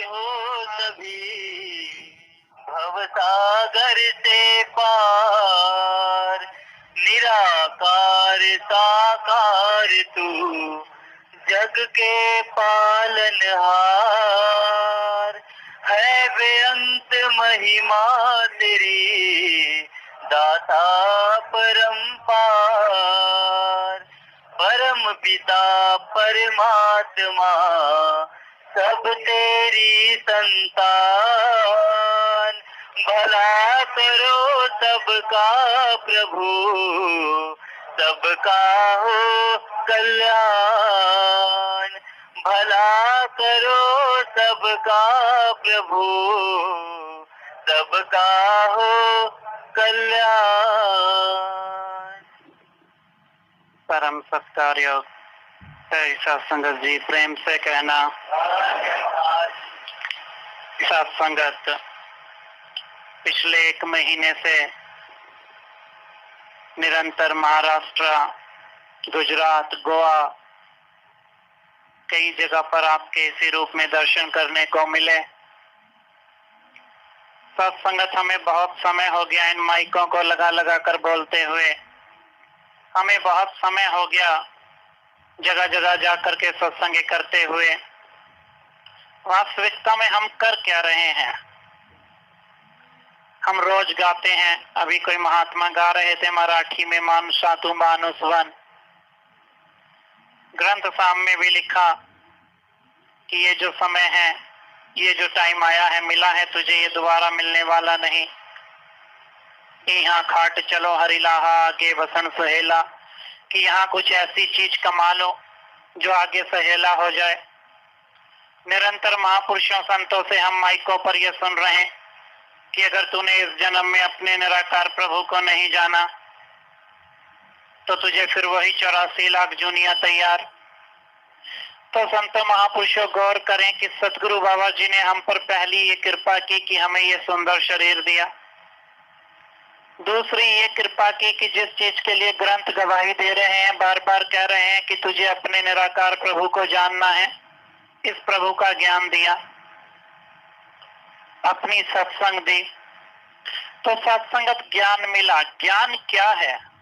हो सभी भवसागर से पार। निराकार साकार तू जग के पालनहार। है बेअंत महिमा तेरी दाता परम्पार। परम पिता परमात्मा सब तेरी संतान। भला करो सबका प्रभु सबका हो कल्याण। भला करो सबका प्रभु सबका हो कल्याण। परम सत्कार्य सत्संगत जी, प्रेम से कहना सत्संगत पिछले 1 महीने से निरंतर महाराष्ट्र, गुजरात, गोवा कई जगह पर आपके इसी रूप में दर्शन करने को मिले। सत्संगत हमें बहुत समय हो गया इन माइकों को लगा लगा कर बोलते हुए। हमें बहुत समय हो गया जगह जगह जाकर के सत्संग करते हुए। वास्तविकता में हम कर क्या रहे हैं? हम रोज गाते हैं। अभी कोई महात्मा गा रहे थे मराठी में, मानुषा तू मानुसवन। ग्रंथ साहब में भी लिखा कि ये जो समय है, ये जो टाइम आया है, मिला है तुझे, ये दोबारा मिलने वाला नहीं। यहाँ खाट चलो हरिलाहा आगे वसन सहेला, कि यहाँ कुछ ऐसी चीज कमा लो जो आगे सहेला हो जाए। निरंतर महापुरुषों संतों से हम माइकों पर यह सुन रहे हैं कि अगर तूने इस जन्म में अपने निराकार प्रभु को नहीं जाना तो तुझे फिर वही 84 लाख जूनिया तैयार। तो संतों महापुरुषों गौर करें कि सतगुरु बाबा जी ने हम पर पहली ये कृपा की कि हमें ये सुंदर शरीर दिया। दूसरी ये कृपा की कि जिस चीज के लिए ग्रंथ गवाही दे रहे हैं, बार बार कह रहे हैं कि तुझे अपने निराकार प्रभु को जानना है, इस प्रभु का ज्ञान दिया, अपनी सत्संग दी। तो सत्संगत ज्ञान मिला। ज्ञान क्या है?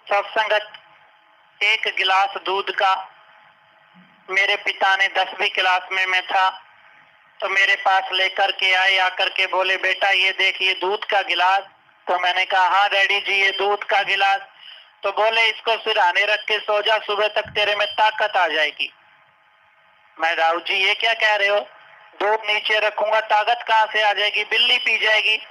सत्संगत 1 गिलास दूध का, मेरे पिता ने 10वीं क्लास में मैं था तो मेरे पास लेकर के आए, आकर के बोले बेटा ये देख ये दूध का गिलास। तो मैंने कहा हाँ डैडी जी ये दूध का गिलास। तो बोले इसको सिरहाने रख के सो जा, सुबह तक तेरे में ताकत आ जाएगी। मैं राव जी ये क्या कह रहे हो? दूध नीचे रखूंगा ताकत कहाँ से आ जाएगी? बिल्ली पी जाएगी।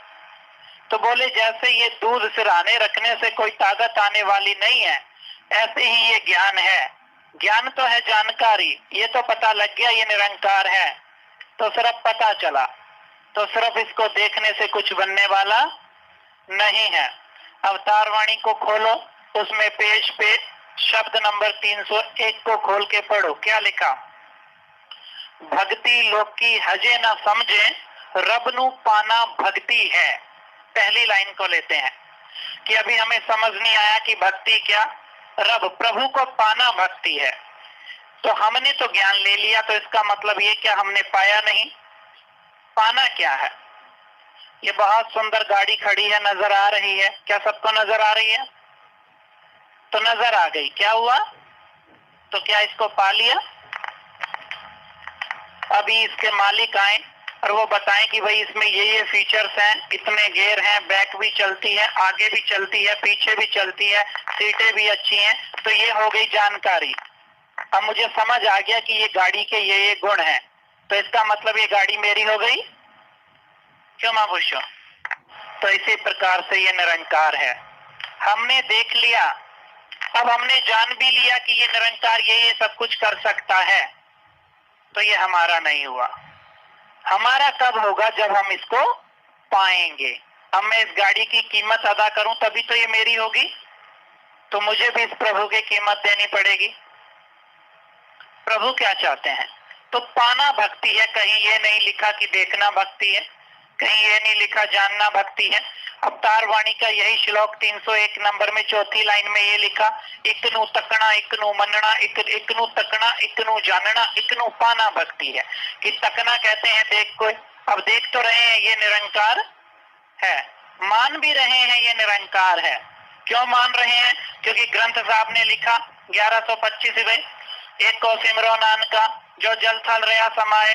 तो बोले जैसे ये दूध सिरहाने रखने से कोई ताकत आने वाली नहीं है, ऐसे ही ये ज्ञान है। ज्ञान तो है जानकारी, ये तो पता लग गया ये निरंकार है, तो सिर्फ पता चला, तो सिर्फ इसको देखने से कुछ बनने वाला नहीं है। अवतार वाणी को खोलो, उसमें पेज पे शब्द नंबर 301 को खोल के पढ़ो। क्या लिखा? भक्ति लोग की हजे न समझे, रब नु पाना भक्ति है। पहली लाइन को लेते हैं कि अभी हमें समझ नहीं आया कि भक्ति क्या, रब प्रभु को पाना भक्ति है। तो हमने तो ज्ञान ले लिया, तो इसका मतलब ये क्या हमने पाया नहीं? पाना क्या है? ये बहुत सुंदर गाड़ी खड़ी है, नजर आ रही है, क्या सबको नजर आ रही है? तो नजर आ गई, क्या हुआ? तो क्या इसको पा लिया? अभी इसके मालिक आए और वो बताएं कि भाई इसमें ये फीचर्स हैं, इतने गियर हैं, बैक भी चलती है, आगे भी चलती है, पीछे भी चलती है, सीटें भी अच्छी हैं। तो ये हो गई जानकारी। अब मुझे समझ आ गया कि ये गाड़ी के ये गुण हैं, तो इसका मतलब ये गाड़ी मेरी हो गई। क्यों महापुरुषों? तो इसी प्रकार से ये निरंकार है। हमने देख लिया, अब हमने जान भी लिया कि ये निरंकार ये सब कुछ कर सकता है, तो ये हमारा नहीं हुआ। हमारा कब होगा? जब हम इसको पाएंगे। अब मैं इस गाड़ी की कीमत अदा करूं तभी तो ये मेरी होगी, तो मुझे भी इस प्रभु की कीमत देनी पड़ेगी। प्रभु क्या चाहते हैं? तो पाना भक्ति है। कहीं ये नहीं लिखा कि देखना भक्ति है, कहीं ये नहीं लिखा जानना भक्ति है। अवतार वाणी का यही श्लोक 301 नंबर में चौथी लाइन में ये लिखा, इकनु तकना इकनु मनना इकनु तकना इकनु जानना इकनु पाना भक्ति है। कि तकना कहते हैं देख को, अब देख तो रहे हैं ये निरंकार है, मान भी रहे हैं ये निरंकार है। क्यों मान रहे हैं? क्योंकि ग्रंथ साहब ने लिखा 1125 में, एक को सिमरो नानका जो जल थल रहा समाये,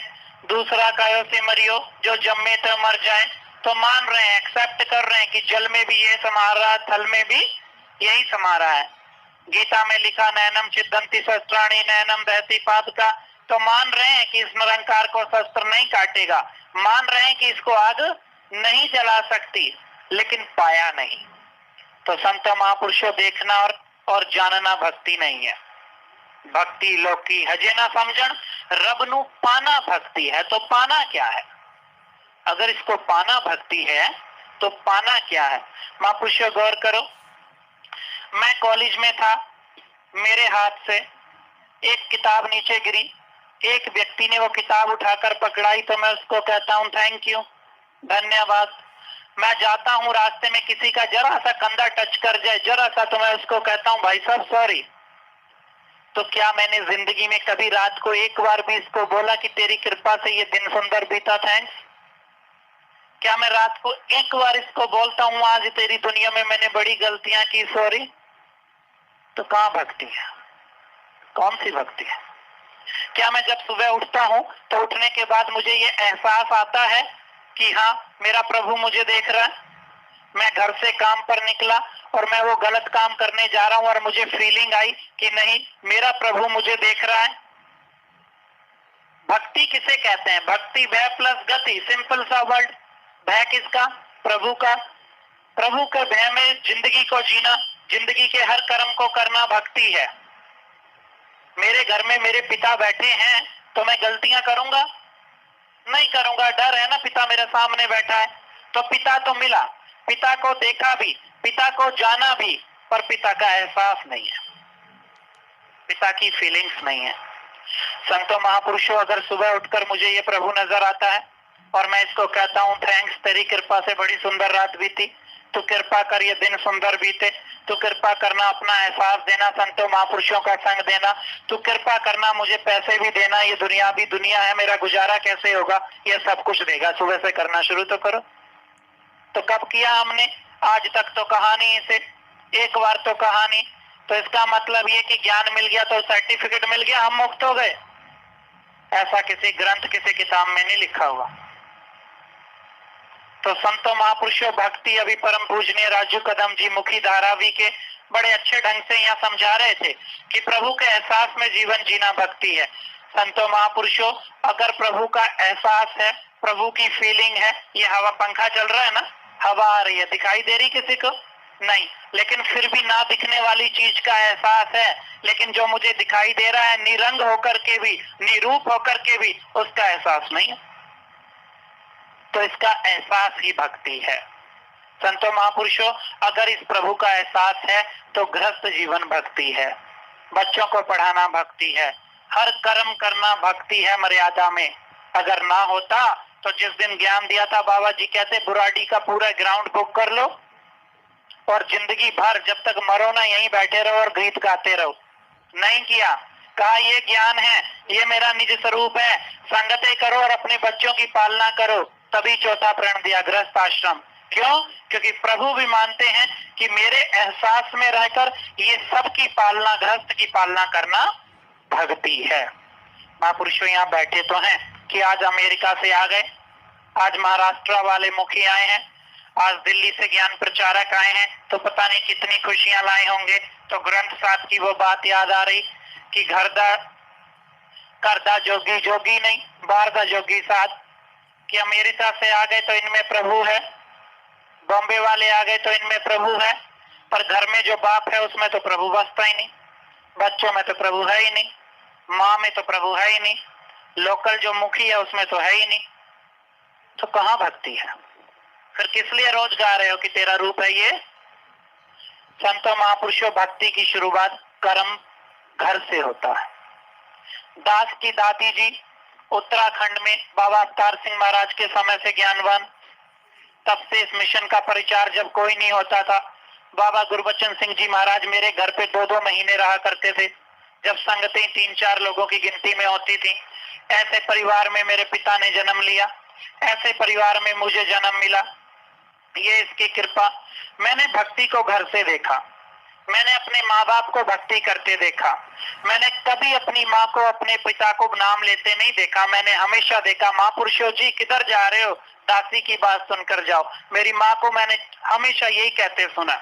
दूसरा कायो सिमरियो जो जम्मे तो मर जाए। तो मान रहे हैं, एक्सेप्ट कर रहे हैं कि जल में भी ये समा रहा है, थल में भी यही समा रहा है। गीता में लिखा नैनम छिदंती शस्त्राणी नैनम दहती पादका। तो मान रहे हैं कि इस निरंकार को शस्त्र नहीं काटेगा, मान रहे हैं कि इसको आग नहीं जला सकती, लेकिन पाया नहीं। तो संत महापुरुषों देखना और जानना भक्ति नहीं है। भक्ति लोकी हजे ना समझण, रब नु पाना भक्ति है। तो पाना क्या है? अगर इसको पाना भक्ति है तो पाना क्या है? महापुरुषों गौर करो, मैं कॉलेज में था, मेरे हाथ से एक किताब नीचे गिरी, एक व्यक्ति ने वो किताब उठाकर पकड़ाई तो मैं उसको कहता हूँ थैंक यू, धन्यवाद। मैं जाता हूँ रास्ते में किसी का जरा सा कंधा टच कर जाए, जरा सा, तो मैं उसको कहता हूँ भाई साहब सॉरी। तो क्या मैंने जिंदगी में कभी रात को एक बार भी इसको बोला कि तेरी कृपा से ये दिन सुंदर बीता, थैंक्स? क्या मैं रात को एक बार इसको बोलता हूँ आज तेरी दुनिया में मैंने बड़ी गलतियां की, सॉरी? तो कहाँ भक्ति है? कौन सी भक्ति है? क्या मैं जब सुबह उठता हूँ तो उठने के बाद मुझे ये एहसास आता है कि हाँ मेरा प्रभु मुझे देख रहा है? मैं घर से काम पर निकला और मैं वो गलत काम करने जा रहा हूं और मुझे फीलिंग आई कि नहीं मेरा प्रभु मुझे देख रहा है। भक्ति किसे कहते हैं? भक्ति भय प्लस गति, सिंपल सा वर्ड। भय किसका? प्रभु का। प्रभु के भय में जिंदगी को जीना, जिंदगी के हर कर्म को करना भक्ति है। मेरे घर में मेरे पिता बैठे हैं तो मैं गलतियां करूंगा? नहीं करूंगा, डर है ना, पिता मेरे सामने बैठा है। तो पिता तो मिला, पिता को देखा भी, पिता को जाना भी, पर पिता का एहसास नहीं है, पिता की फीलिंग्स नहीं है। संतों महापुरुषों, अगर सुबह उठकर मुझे ये प्रभु नजर आता है और मैं इसको कहता हूँ थैंक्स, तेरी कृपा से बड़ी सुंदर रात बीती, तू कृपा कर ये दिन सुंदर बीते, तू कृपा करना अपना एहसास देना, संतों महापुरुषों का संग देना, तू कृपा करना मुझे पैसे भी देना, ये दुनिया भी दुनिया है, मेरा गुजारा कैसे होगा, ये सब कुछ देगा। सुबह से करना शुरू तो करो। तो कब किया हमने? आज तक तो कहानी इसे, एक बार तो कहानी। तो इसका मतलब ये कि ज्ञान मिल गया तो सर्टिफिकेट मिल गया, हम मुक्त हो गए, ऐसा किसी ग्रंथ किसी किताब में नहीं लिखा हुआ। तो संतों महापुरुषों, भक्ति अभी परम पूजनीय राजू कदम जी मुखी धारावी के बड़े अच्छे ढंग से यहाँ समझा रहे थे कि प्रभु के एहसास में जीवन जीना भक्ति है। संतों महापुरुषों, अगर प्रभु का एहसास है, प्रभु की फीलिंग है, ये हवा पंखा चल रहा है ना, हवा आ रही है, दिखाई दे रही किसी को? नहीं, लेकिन फिर भी ना दिखने वाली चीज का एहसास है, लेकिन जो मुझे दिखाई दे रहा है निरंग होकर के भी, निरूप होकर के भी, उसका एहसास नहीं है। तो इसका एहसास ही भक्ति है। संतों महापुरुषों, अगर इस प्रभु का एहसास है तो गृहस्थ जीवन भक्ति है, बच्चों को पढ़ाना भक्ति है, हर कर्म करना भक्ति है मर्यादा में। अगर ना होता तो जिस दिन ज्ञान दिया था बाबा जी कहते बुराडी का पूरा ग्राउंड बुक कर लो और जिंदगी भर जब तक मरो ना यहीं बैठे रहो और गीत गाते रहो। नहीं किया, कहा ये ज्ञान है, ये मेरा निज स्वरूप है, संगतें करो और अपने बच्चों की पालना करो। तभी चौथा प्रण दिया गृहस्थ आश्रम। क्यों? क्योंकि प्रभु भी मानते हैं कि मेरे एहसास में रहकर ये सब की पालना, गृहस्थ की पालना करना भक्ति है। महापुरुषों यहाँ बैठे तो हैं कि आज अमेरिका से आ गए, आज महाराष्ट्र वाले मुखी आए हैं, आज दिल्ली से ज्ञान प्रचारक आए हैं, तो पता नहीं कितनी खुशियां लाए होंगे। तो ग्रंथ साहब की वो बात याद आ रही कि करदा जोगी जोगी नहीं, बारदा जोगी साथ, कि अमेरिका से आ गए तो इनमें प्रभु है, बॉम्बे वाले आ गए तो इनमें प्रभु है, पर घर में जो बाप है उसमें तो प्रभु बसता ही नहीं, बच्चों में तो प्रभु है ही नहीं, माँ में तो प्रभु है ही नहीं, लोकल जो मुखी है उसमें तो है ही नहीं। तो कहाँ भक्ति है? फिर किस लिए रोज गा रहे हो कि तेरा रूप है ये? संतों महापुरुषों, भक्ति की शुरुआत कर्म घर से होता है। दास की दाती जी उत्तराखंड में बाबा अवतार सिंह महाराज के समय से ज्ञानवान, तब से इस मिशन का प्रचार जब कोई नहीं होता था, बाबा गुरबचन सिंह जी महाराज मेरे घर पे 2-2 महीने रहा करते थे, जब संगतें 3-4 लोगों की गिनती में होती थी। ऐसे परिवार में मेरे पिता ने जन्म लिया, ऐसे परिवार में मुझे जन्म मिला। ये इसकी कृपा। मैंने भक्ति को घर से देखा, मैंने अपने माँ बाप को भक्ति करते देखा, मैंने कभी अपनी माँ को अपने पिता को नाम लेते नहीं देखा। मैंने हमेशा देखा, महापुरुषों जी किधर जा रहे हो, दासी की बात सुनकर जाओ। मेरी माँ को मैंने हमेशा यही कहते सुना।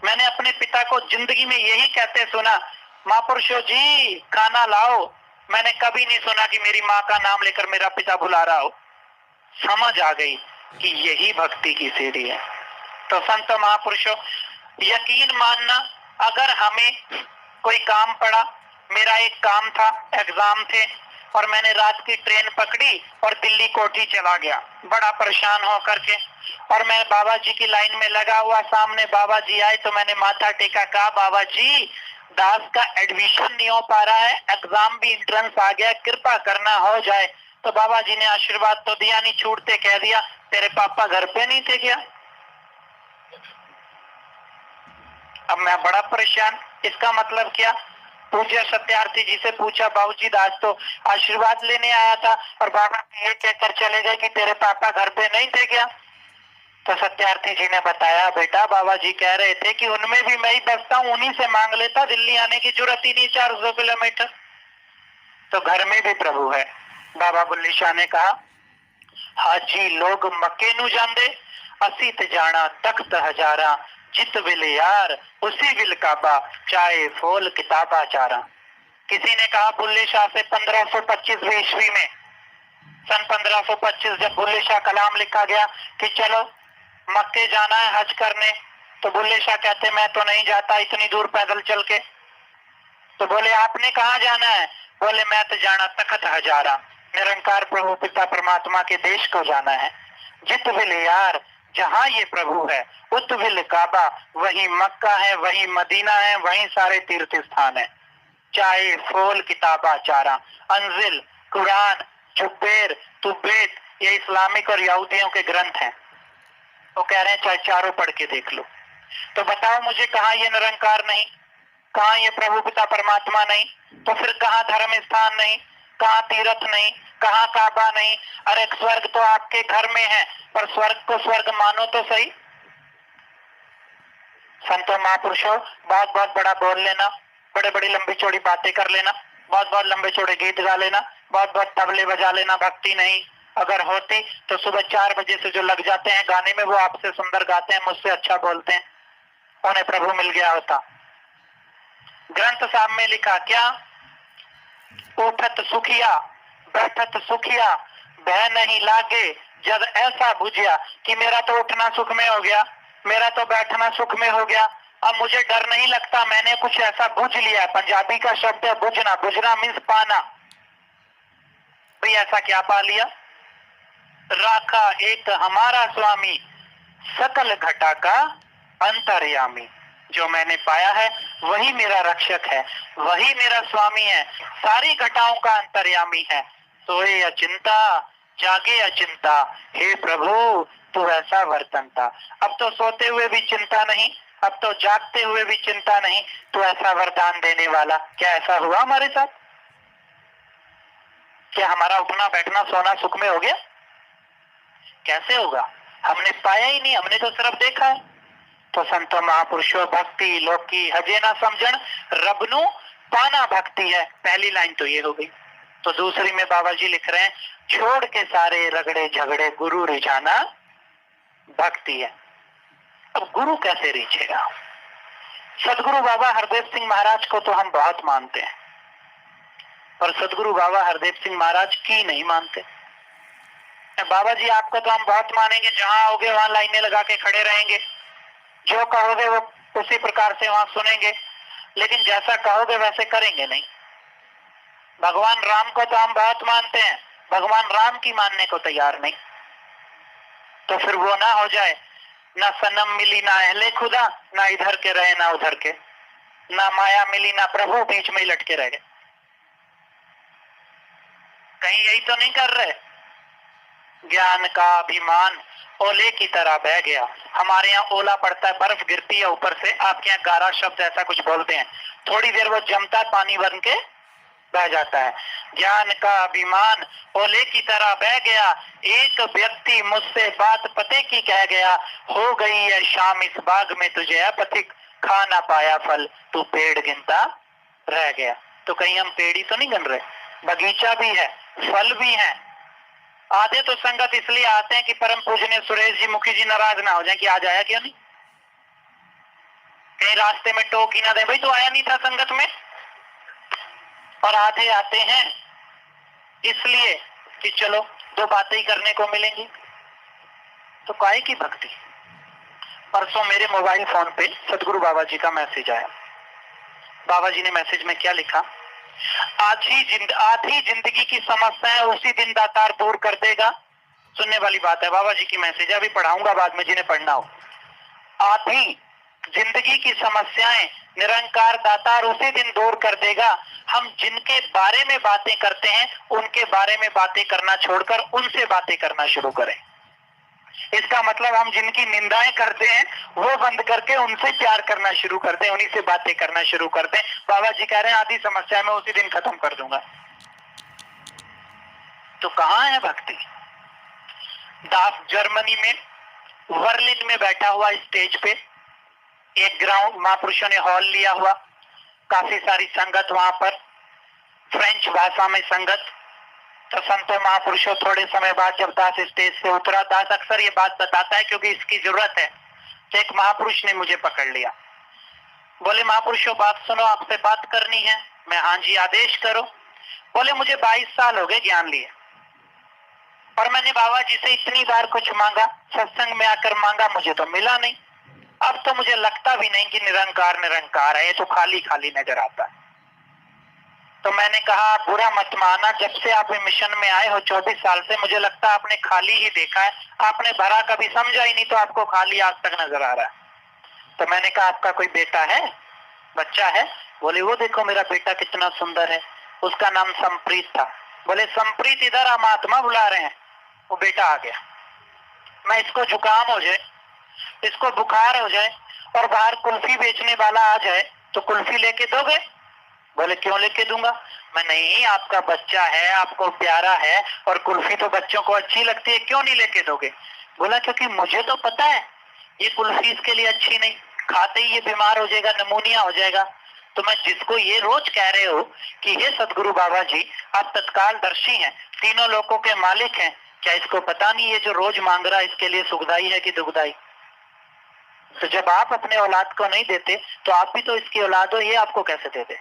मैंने अपने पिता को जिंदगी में यही कहते सुना, महापुरुषों जी खाना लाओ। मैंने कभी नहीं सुना कि मेरी माँ का नाम लेकर मेरा पिता बुला रहा हो। समझ आ गई कि यही भक्ति की सीढ़ी है। तो संत महापुरुषों, यकीन मानना, अगर हमें कोई काम पड़ा, मेरा एक काम था, एग्जाम थे, और मैंने रात की ट्रेन पकड़ी और दिल्ली कोठी चला गया बड़ा परेशान होकर के, और मैं बाबा जी की लाइन में लगा हुआ, सामने बाबा जी आए तो मैंने माथा टेका, कहा बाबा जी दास का एडमिशन नहीं हो पा रहा है, एग्जाम भी एंट्रेंस आ गया, कृपा करना हो जाए। तो बाबा जी ने आशीर्वाद तो दिया नहीं, छूटते कह दिया तेरे पापा घर पे नहीं थे क्या? अब मैं बड़ा परेशान, इसका मतलब क्या? पूज्य सत्यार्थी जी से पूछा, बाबूजी दास तो आशीर्वाद लेने आया था और बाबा जी ये कहकर चले गए कि तेरे पापा घर पे नहीं थे क्या? तो सत्यार्थी जी ने बताया, बेटा बाबा जी कह रहे थे कि उनमें भी मैं ही बसता हूँ, उन्हीं से मांग लेता, दिल्ली आने की जरूरत ही नहीं, 400 किलोमीटर। तो घर में भी प्रभु है। बाबा बुल्ली शाह ने कहा, हाजी लोग मक्के नू जांदे, असी ते जाना तख्त हजारा, जित विल यार उसी विल काबा, चाहे फोल किताबा चारा। किसी ने कहा बुल्ले शाह से 1525 ईस्वी में, सन 1525 जब बुल्ले शाह कलाम लिखा गया कि चलो मक्के जाना है हज करने, तो बुल्ले शाह कहते मैं तो नहीं जाता इतनी दूर पैदल चल के। तो बोले आपने कहाँ जाना है? बोले मैं तो जाना तख्त हजारा, निरंकार प्रभु पिता परमात्मा के देश को जाना है। जित विल यार, जहाँ ये प्रभु है, उत विल काबा, वही मक्का है, वही मदीना है, वही सारे तीर्थ स्थान है। चाहे फोल किताबा चारा, अंजिल, कुरान, जुब्बेर, तुब्बेत, ये इस्लामिक और यहूदियों के ग्रंथ हैं। वो कह रहे हैं चाहे चारों पढ़ के देख लो। तो बताओ मुझे, कहाँ ये निरंकार नहीं, कहाँ ये प्रभु पिता परमात्मा नहीं, तो फिर कहाँ धर्म स्थान नहीं, कहाँ तीर्थ नहीं, कहाँ काबा नहीं? अरे स्वर्ग तो आपके घर में है, पर स्वर्ग को स्वर्ग मानो तो सही। संतों महापुरुषों, बहुत बहुत बड़ा बोल लेना, बड़े बड़ी लंबी चौड़ी बातें कर लेना, बहुत बहुत लंबे चौड़े गीत गा लेना, बहुत बहुत तबले बजा लेना, भक्ति नहीं। अगर होती तो सुबह 4 बजे से जो लग जाते हैं गाने में, वो आपसे सुंदर गाते हैं, मुझसे अच्छा बोलते हैं, उन्हें प्रभु मिल गया होता। ग्रंथ साहब में लिखा क्या, उठत सुखिया बैठत सुखिया, भय नहीं लागे जब ऐसा बुझिया, कि मेरा तो उठना सुख में हो गया, मेरा तो बैठना सुख में हो गया, अब मुझे डर नहीं लगता, मैंने कुछ ऐसा बुझ लिया। पंजाबी का शब्द है बुझना, बुझना मीन्स पाना। भाई ऐसा क्या पा लिया? राखा एक हमारा स्वामी, सकल घटा का अंतर्यामी। जो मैंने पाया है वही मेरा रक्षक है, वही मेरा स्वामी है, सारी घटाओं का अंतर्यामी है। सोए अचिंता जागे अचिंता, हे प्रभु तू ऐसा वर्तनता। अब तो सोते हुए भी चिंता नहीं, अब तो जागते हुए भी चिंता नहीं, तू ऐसा वरदान देने वाला। क्या ऐसा हुआ हमारे साथ? क्या हमारा उठना बैठना सोना सुख में हो गया? कैसे होगा? हमने पाया ही नहीं, हमने तो सिर्फ देखा है। तो संतो महापुरुषों, भक्ति लोकी हजे ना समझण, रबनु पाना भक्ति है। पहली लाइन तो ये हो गई। तो दूसरी में बाबा जी लिख रहे हैं, छोड़ के सारे रगड़े झगड़े गुरु रिझाना भक्ति है। अब गुरु कैसे रिझेगा? सदगुरु बाबा हरदेव सिंह महाराज को तो हम बहुत मानते हैं, पर सदगुरु बाबा हरदेव सिंह महाराज की नहीं मानते। बाबा जी आपको तो हम बहुत मानेंगे, जहां आओगे वहां लाइनें लगा के खड़े रहेंगे, जो कहोगे वो उसी प्रकार से वहां सुनेंगे, लेकिन जैसा कहोगे वैसे करेंगे नहीं। भगवान राम को तो हम बहुत मानते हैं, भगवान राम की मानने को तैयार नहीं। तो फिर वो ना हो जाए, ना सनम मिली ना अहले खुदा, ना इधर के रहे ना उधर के, ना माया मिली ना प्रभु, बीच में ही लटके रह गए। कहीं यही तो नहीं कर रहे? ज्ञान का अभिमान ओले की तरह बह गया। हमारे यहाँ ओला पड़ता है, बर्फ गिरती है ऊपर से, आपके यहाँ गारा शब्द ऐसा कुछ बोलते हैं, थोड़ी देर वो जमता है, पानी बन के बह जाता है। ज्ञान का अभिमान ओले की तरह बह गया, एक व्यक्ति मुझसे बात पते की कह गया, हो गई है शाम इस बाग में तुझे अपथिक, खा ना पाया फल तू पेड़ गिनता रह गया। तो कहीं हम पेड़ ही तो नहीं गिन रहे, बगीचा भी है, फल भी है। आधे तो संगत इसलिए आते हैं कि परम पूजनीय सुरेश जी मुखी जी नाराज ना हो जाए कि आज आया क्यों नहीं, कहीं रास्ते में टोक ही ना दे, भाई तू आया नहीं था संगत में। और आधे आते हैं इसलिए कि चलो दो बातें ही करने को मिलेंगी। तो काहे की भक्ति। परसों मेरे मोबाइल फोन पे सदगुरु बाबा जी का मैसेज आया। बाबा जी ने मैसेज में क्या लिखा, आधी जिंदगी की समस्याएं उसी दिन दातार दूर कर देगा। सुनने वाली बात है, बाबा जी की मैसेज अभी पढ़ाऊंगा बाद में जिन्हें पढ़ना हो। आधी जिंदगी की समस्याएं निरंकार दातार उसी दिन दूर कर देगा। हम जिनके बारे में बातें करते हैं उनके बारे में बातें करना छोड़कर उनसे बातें करना शुरू करें। इसका मतलब हम जिनकी निंदाएं करते हैं वो बंद करके उनसे प्यार करना शुरू करते हैं, उन्हीं से बातें करना शुरू करते हैं। बाबा जी कह रहे हैं आधी समस्या मैं उसी दिन खत्म कर दूंगा। तो कहां है भक्ति। दास जर्मनी में वर्लिन में बैठा हुआ स्टेज पे, एक ग्राउंड महापुरुषों ने हॉल लिया हुआ, काफी सारी संगत वहां पर, फ्रेंच भाषा में संगत। तो संतों महापुरुषों थोड़े समय बाद जब दास स्टेज से उतरा, दास अक्सर ये बात बताता है क्योंकि इसकी जरूरत है, तो एक महापुरुष ने मुझे पकड़ लिया, बोले महापुरुषों बात सुनो, आपसे बात करनी है। मैं हाँ जी आदेश करो। बोले मुझे 22 साल हो गए ज्ञान लिए और मैंने बाबा जी से इतनी बार कुछ मांगा, सत्संग में आकर मांगा, मुझे तो मिला नहीं। अब तो मुझे लगता भी नहीं कि निरंकार निरंकार है, ये तो खाली खाली नजर आता है। तो मैंने कहा बुरा मत माना, जब से आप मिशन में आए हो 24 साल से, मुझे लगता है आपने खाली ही देखा है, आपने भरा कभी समझा ही नहीं, तो आपको खाली आज तक नजर आ रहा है। तो मैंने कहा आपका कोई बेटा है, बच्चा है? बोले वो देखो मेरा बेटा कितना सुंदर है, उसका नाम संप्रीत था। बोले संप्रीत इधर हम आत्मा बुला रहे हैं। वो बेटा आ गया। मैं इसको जुकाम हो जाए, इसको बुखार हो जाए और बाहर कुल्फी बेचने वाला आ जाए तो कुल्फी लेके दोगे? बोले क्यों लेके दूंगा। मैं नहीं, आपका बच्चा है, आपको प्यारा है और कुल्फी तो बच्चों को अच्छी लगती है, क्यों नहीं लेके दोगे? बोला क्योंकि मुझे तो पता है ये कुल्फी इसके लिए अच्छी नहीं, खाते ही ये बीमार हो जाएगा, निमोनिया हो जाएगा। तो मैं जिसको ये रोज कह रहे हो कि हे सदगुरु बाबा जी आप तत्काल दर्शी हैं, तीनों लोकों के मालिक हैं, क्या इसको पता नहीं ये जो रोज मांग रहा है इसके लिए सुखदाई है कि दुखदाई? तो जब आप अपने औलाद को नहीं देते तो आप भी तो इसकी औलाद हो, ये आपको कैसे दे दे?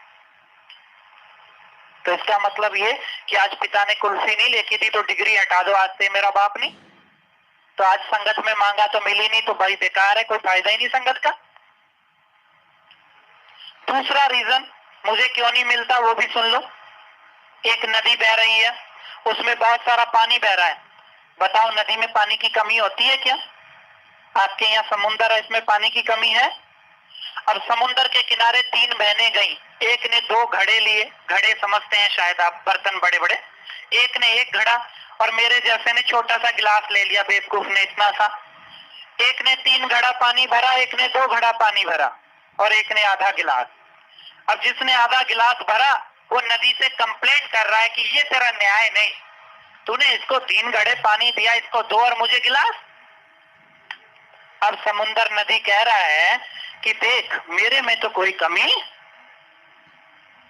तो इसका मतलब ये कि आज पिता ने कुल्फी नहीं लेके दी तो डिग्री हटा दो, आज से मेरा बाप नहीं। तो आज संगत में मांगा तो मिली नहीं तो भाई बेकार है, कोई फायदा ही नहीं संगत का। दूसरा रीजन मुझे क्यों नहीं मिलता वो भी सुन लो। एक नदी बह रही है, उसमें बहुत सारा पानी बह रहा है, बताओ नदी में पानी की कमी होती है क्या? आपके यहाँ समुन्द्र है, इसमें पानी की कमी है? अब समुन्द्र के किनारे 3 बहनें गई, एक ने 2 घड़े लिए, घड़े समझते हैं शायद आप, बर्तन बड़े बड़े, एक ने 1 घड़ा और मेरे जैसे ने छोटा सा गिलास ले लिया, बेवकूफ ने इतना सा। एक ने 3 घड़ा पानी भरा, एक ने 2 घड़ा पानी भरा और एक ने आधा गिलास। अब जिसने आधा गिलास भरा वो नदी से कंप्लेंट कर रहा है कि ये तेरा न्याय नहीं, तूने इसको 3 घड़े पानी दिया, इसको 2 और मुझे गिलास। अब समुन्द्र नदी कह रहा है कि देख मेरे में तो कोई कमी,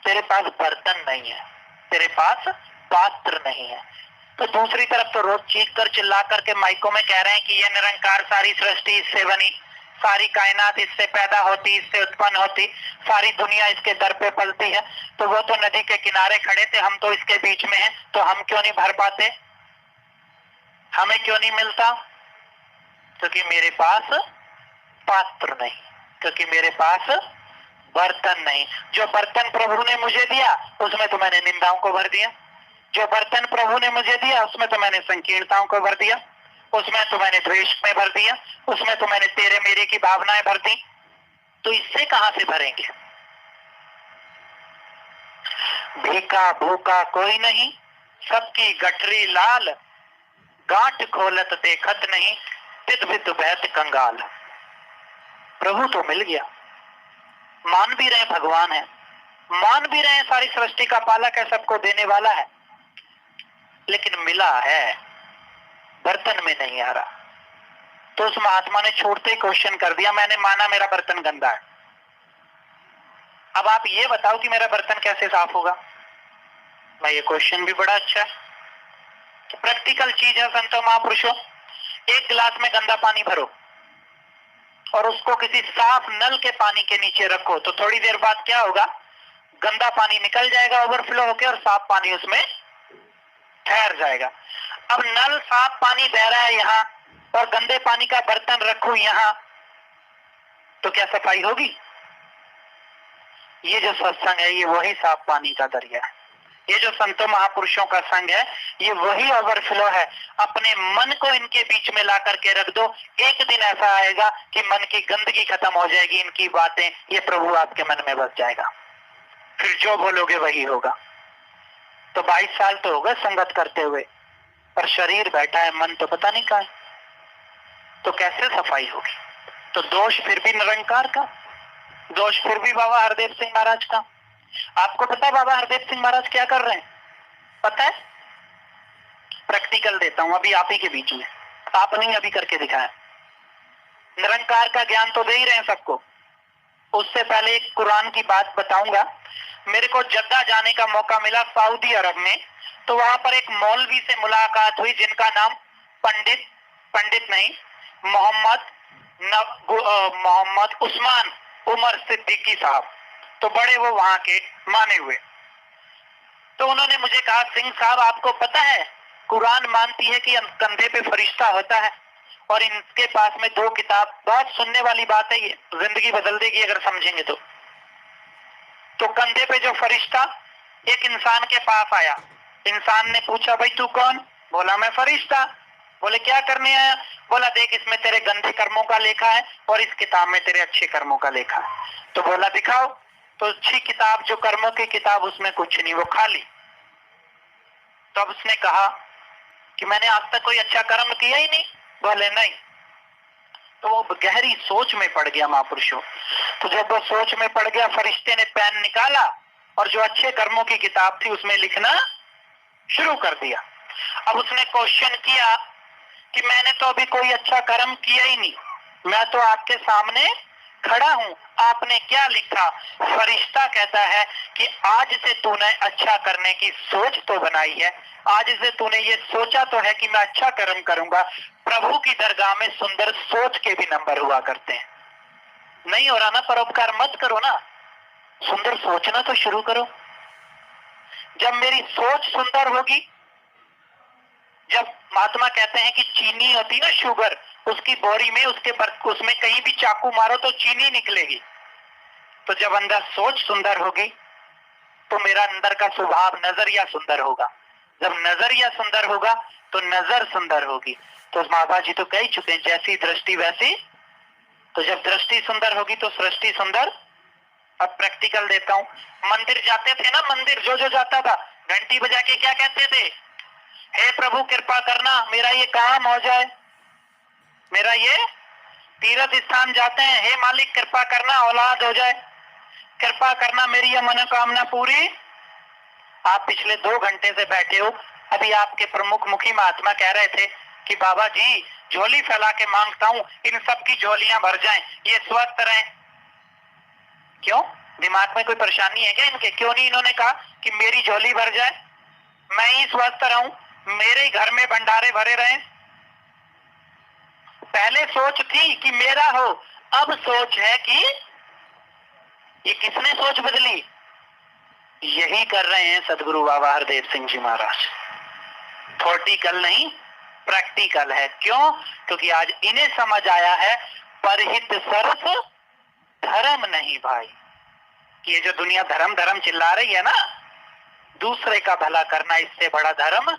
तेरे पास बर्तन नहीं है, तेरे पास पात्र नहीं है। तो दूसरी तरफ तो रोज चीख कर चिल्ला करके माइकों में कह रहे हैं कि ये निरंकार, सारी सृष्टि इससे बनी, सारी कायनात इससे पैदा होती, इससे उत्पन्न होती, सारी दुनिया इसके दर पे पलती है। तो वो तो नदी के किनारे खड़े थे, हम तो इसके बीच में हैं, तो हम क्यों नहीं भर पाते, हमें क्यों नहीं मिलता? क्योंकि मेरे पास पात्र नहीं, क्योंकि मेरे पास बर्तन नहीं। जो बर्तन प्रभु ने मुझे दिया उसमें तो मैंने निंदाओं को भर दिया, जो बर्तन प्रभु ने मुझे दिया उसमें तो मैंने संकीर्णताओं को भर दिया, उसमें तो मैंने द्वेष में भर दिया, उसमें तो मैंने तेरे मेरे की भावनाएं भर दी। तो इससे कहां से भरेंगे? भीखा भूखा कोई नहीं, सबकी गठरी लाल, गांठ खोलत देखत नहीं, तित बित बहत कंगाल। प्रभु तो मिल गया, मान भी रहे भगवान है, मान भी रहे सारी सृष्टि का पालक है, सबको देने वाला है, लेकिन मिला है, बर्तन में नहीं आ रहा। तो उस महात्मा ने छोड़ते ही क्वेश्चन कर दिया, मैंने माना मेरा बर्तन गंदा है, अब आप ये बताओ कि मेरा बर्तन कैसे साफ होगा। भाई ये क्वेश्चन भी बड़ा अच्छा है, तो प्रैक्टिकल चीज है संतों महापुरुषों। एक गिलास में गंदा पानी भरो और उसको किसी साफ नल के पानी के नीचे रखो, तो थोड़ी देर बाद क्या होगा, गंदा पानी निकल जाएगा ओवरफ्लो होकर और साफ पानी उसमें ठहर जाएगा। अब नल साफ पानी बह रहा है यहाँ और गंदे पानी का बर्तन रखो यहाँ, तो क्या सफाई होगी? ये जो सत्संग है ये वही साफ पानी का दरिया है, ये जो संतों महापुरुषों का संग है ये वही ओवरफ्लो है। अपने मन को इनके बीच में ला करके रख दो, एक दिन ऐसा आएगा कि मन की गंदगी खत्म हो जाएगी, इनकी बातें, ये प्रभु आपके मन में बस जाएगा, फिर जो बोलोगे वही होगा। तो 22 साल तो हो गए संगत करते हुए, पर शरीर बैठा है, मन तो पता नहीं कहाँ है, तो कैसे सफाई होगी? तो दोष फिर भी निरंकार का, दोष फिर भी बाबा हरदेव सिंह महाराज का। आपको पता है बाबा हरदेव सिंह महाराज क्या कर रहे हैं? पता है? प्रैक्टिकल देता हूं अभी आप ही के बीच में, आपने अभी करके दिखाया। निरंकार का ज्ञान तो दे ही रहे हैं सबको, उससे पहले एक कुरान की बात बताऊंगा। मेरे को जद्दा जाने का मौका मिला सऊदी अरब में, तो वहां पर एक मौलवी से मुलाकात हुई जिनका नाम पंडित नहीं, मोहम्मद उस्मान उमर सिद्दीकी साहब, तो बड़े वो वहां के माने हुए। तो उन्होंने मुझे कहा, सिंह साहब आपको पता है कुरान मानती है कि कंधे पे फरिश्ता होता है, और इनके पास में 2 किताब, बहुत सुनने वाली बात है ये, जिंदगी बदल देगी अगर समझेंगे तो कंधे पे जो फरिश्ता एक इंसान के पास आया, इंसान ने पूछा भाई तू कौन? बोला मैं फरिश्ता। बोले क्या करने आया? बोला देख इसमें तेरे गंदे कर्मों का लेखा है और इस किताब में तेरे अच्छे कर्मों का लेखा है। तो बोला दिखाओ, तो अच्छी किताब जो कर्मों की किताब उसमें कुछ नहीं, वो खाली। तो अब उसने कहा कि मैंने आज तक कोई अच्छा कर्म किया ही नहीं। बोले नहीं। तो वो गहरी सोच में पड़ गया महापुरुषों। तो जब वो सोच में पड़ गया, फरिश्ते ने पेन निकाला और जो अच्छे कर्मों की किताब थी उसमें लिखना शुरू कर दिया। अब उसने क्वेश्चन किया कि मैंने तो अभी कोई अच्छा कर्म किया ही नहीं, मैं तो आपके सामने खड़ा हूं, आपने क्या लिखा? फरिश्ता कहता है कि आज से तूने अच्छा करने की सोच तो बनाई है, आज से तूने ये सोचा तो है कि मैं अच्छा कर्म करूंगा। प्रभु की दरगाह में सुंदर सोच के भी नंबर हुआ करते हैं। नहीं हो रहा ना परोपकार, मत करो ना, सुंदर सोचना तो शुरू करो। जब मेरी सोच सुंदर होगी, जब महात्मा कहते हैं कि चीनी होती ना शुगर, उसकी बोरी में उसमें कहीं भी चाकू मारो तो चीनी निकलेगी। तो जब अंदर सोच सुंदर होगी तो मेरा अंदर का स्वभाव नजरिया सुंदर होगा, जब नजरिया सुंदर होगा तो नजर सुंदर होगी। तो बाबा जी तो कह ही चुके हैं, जैसी दृष्टि वैसी, तो जब दृष्टि सुंदर होगी तो सृष्टि सुंदर। अब प्रैक्टिकल देता हूं, मंदिर जाते थे ना, मंदिर जो जाता था घंटी बजा के क्या कहते थे? हे प्रभु कृपा करना मेरा ये काम हो जाए, मेरा ये तीर्थ स्थान जाते हैं, हे मालिक कृपा करना औलाद हो जाए, कृपा करना मेरी ये मनोकामना पूरी। आप पिछले 2 घंटे से बैठे हो, अभी आपके प्रमुख मुखी महात्मा कह रहे थे कि बाबा जी झोली फैला के मांगता हूं इन सब की झोलियां भर जाएं, ये स्वस्थ रहें। क्यों? दिमाग में कोई परेशानी है क्या इनके? क्यों नहीं इन्होंने कहा कि मेरी झोली भर जाए, मैं ही स्वस्थ रहूं, मेरे घर में भंडारे भरे रहें? पहले सोच थी कि मेरा हो, अब सोच है कि ये किसने सोच बदली? यही कर रहे हैं सदगुरु बाबा हरदेव सिंह जी महाराज। थॉटिकल नहीं, प्रैक्टिकल है। क्यों? क्योंकि आज इन्हें समझ आया है परहित सर्व धर्म नहीं भाई। ये जो दुनिया धर्म धर्म चिल्ला रही है ना, दूसरे का भला करना इससे बड़ा धर्म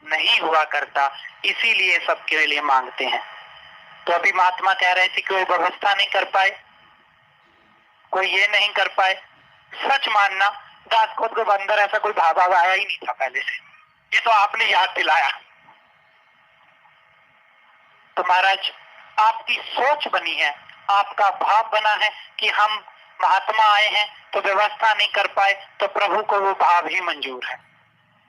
नहीं हुआ करता, इसीलिए सबके लिए मांगते हैं। तो अभी महात्मा कह रहे थे कोई व्यवस्था नहीं कर पाए, कोई ये नहीं कर पाए। सच मानना, दास खुद को अंदर ऐसा कोई भाव आया ही नहीं था पहले से, ये तो आपने याद दिलाया। तो महाराज आपकी सोच बनी है, आपका भाव बना है कि हम महात्मा आए हैं तो व्यवस्था नहीं कर पाए, तो प्रभु को वो भाव ही मंजूर है।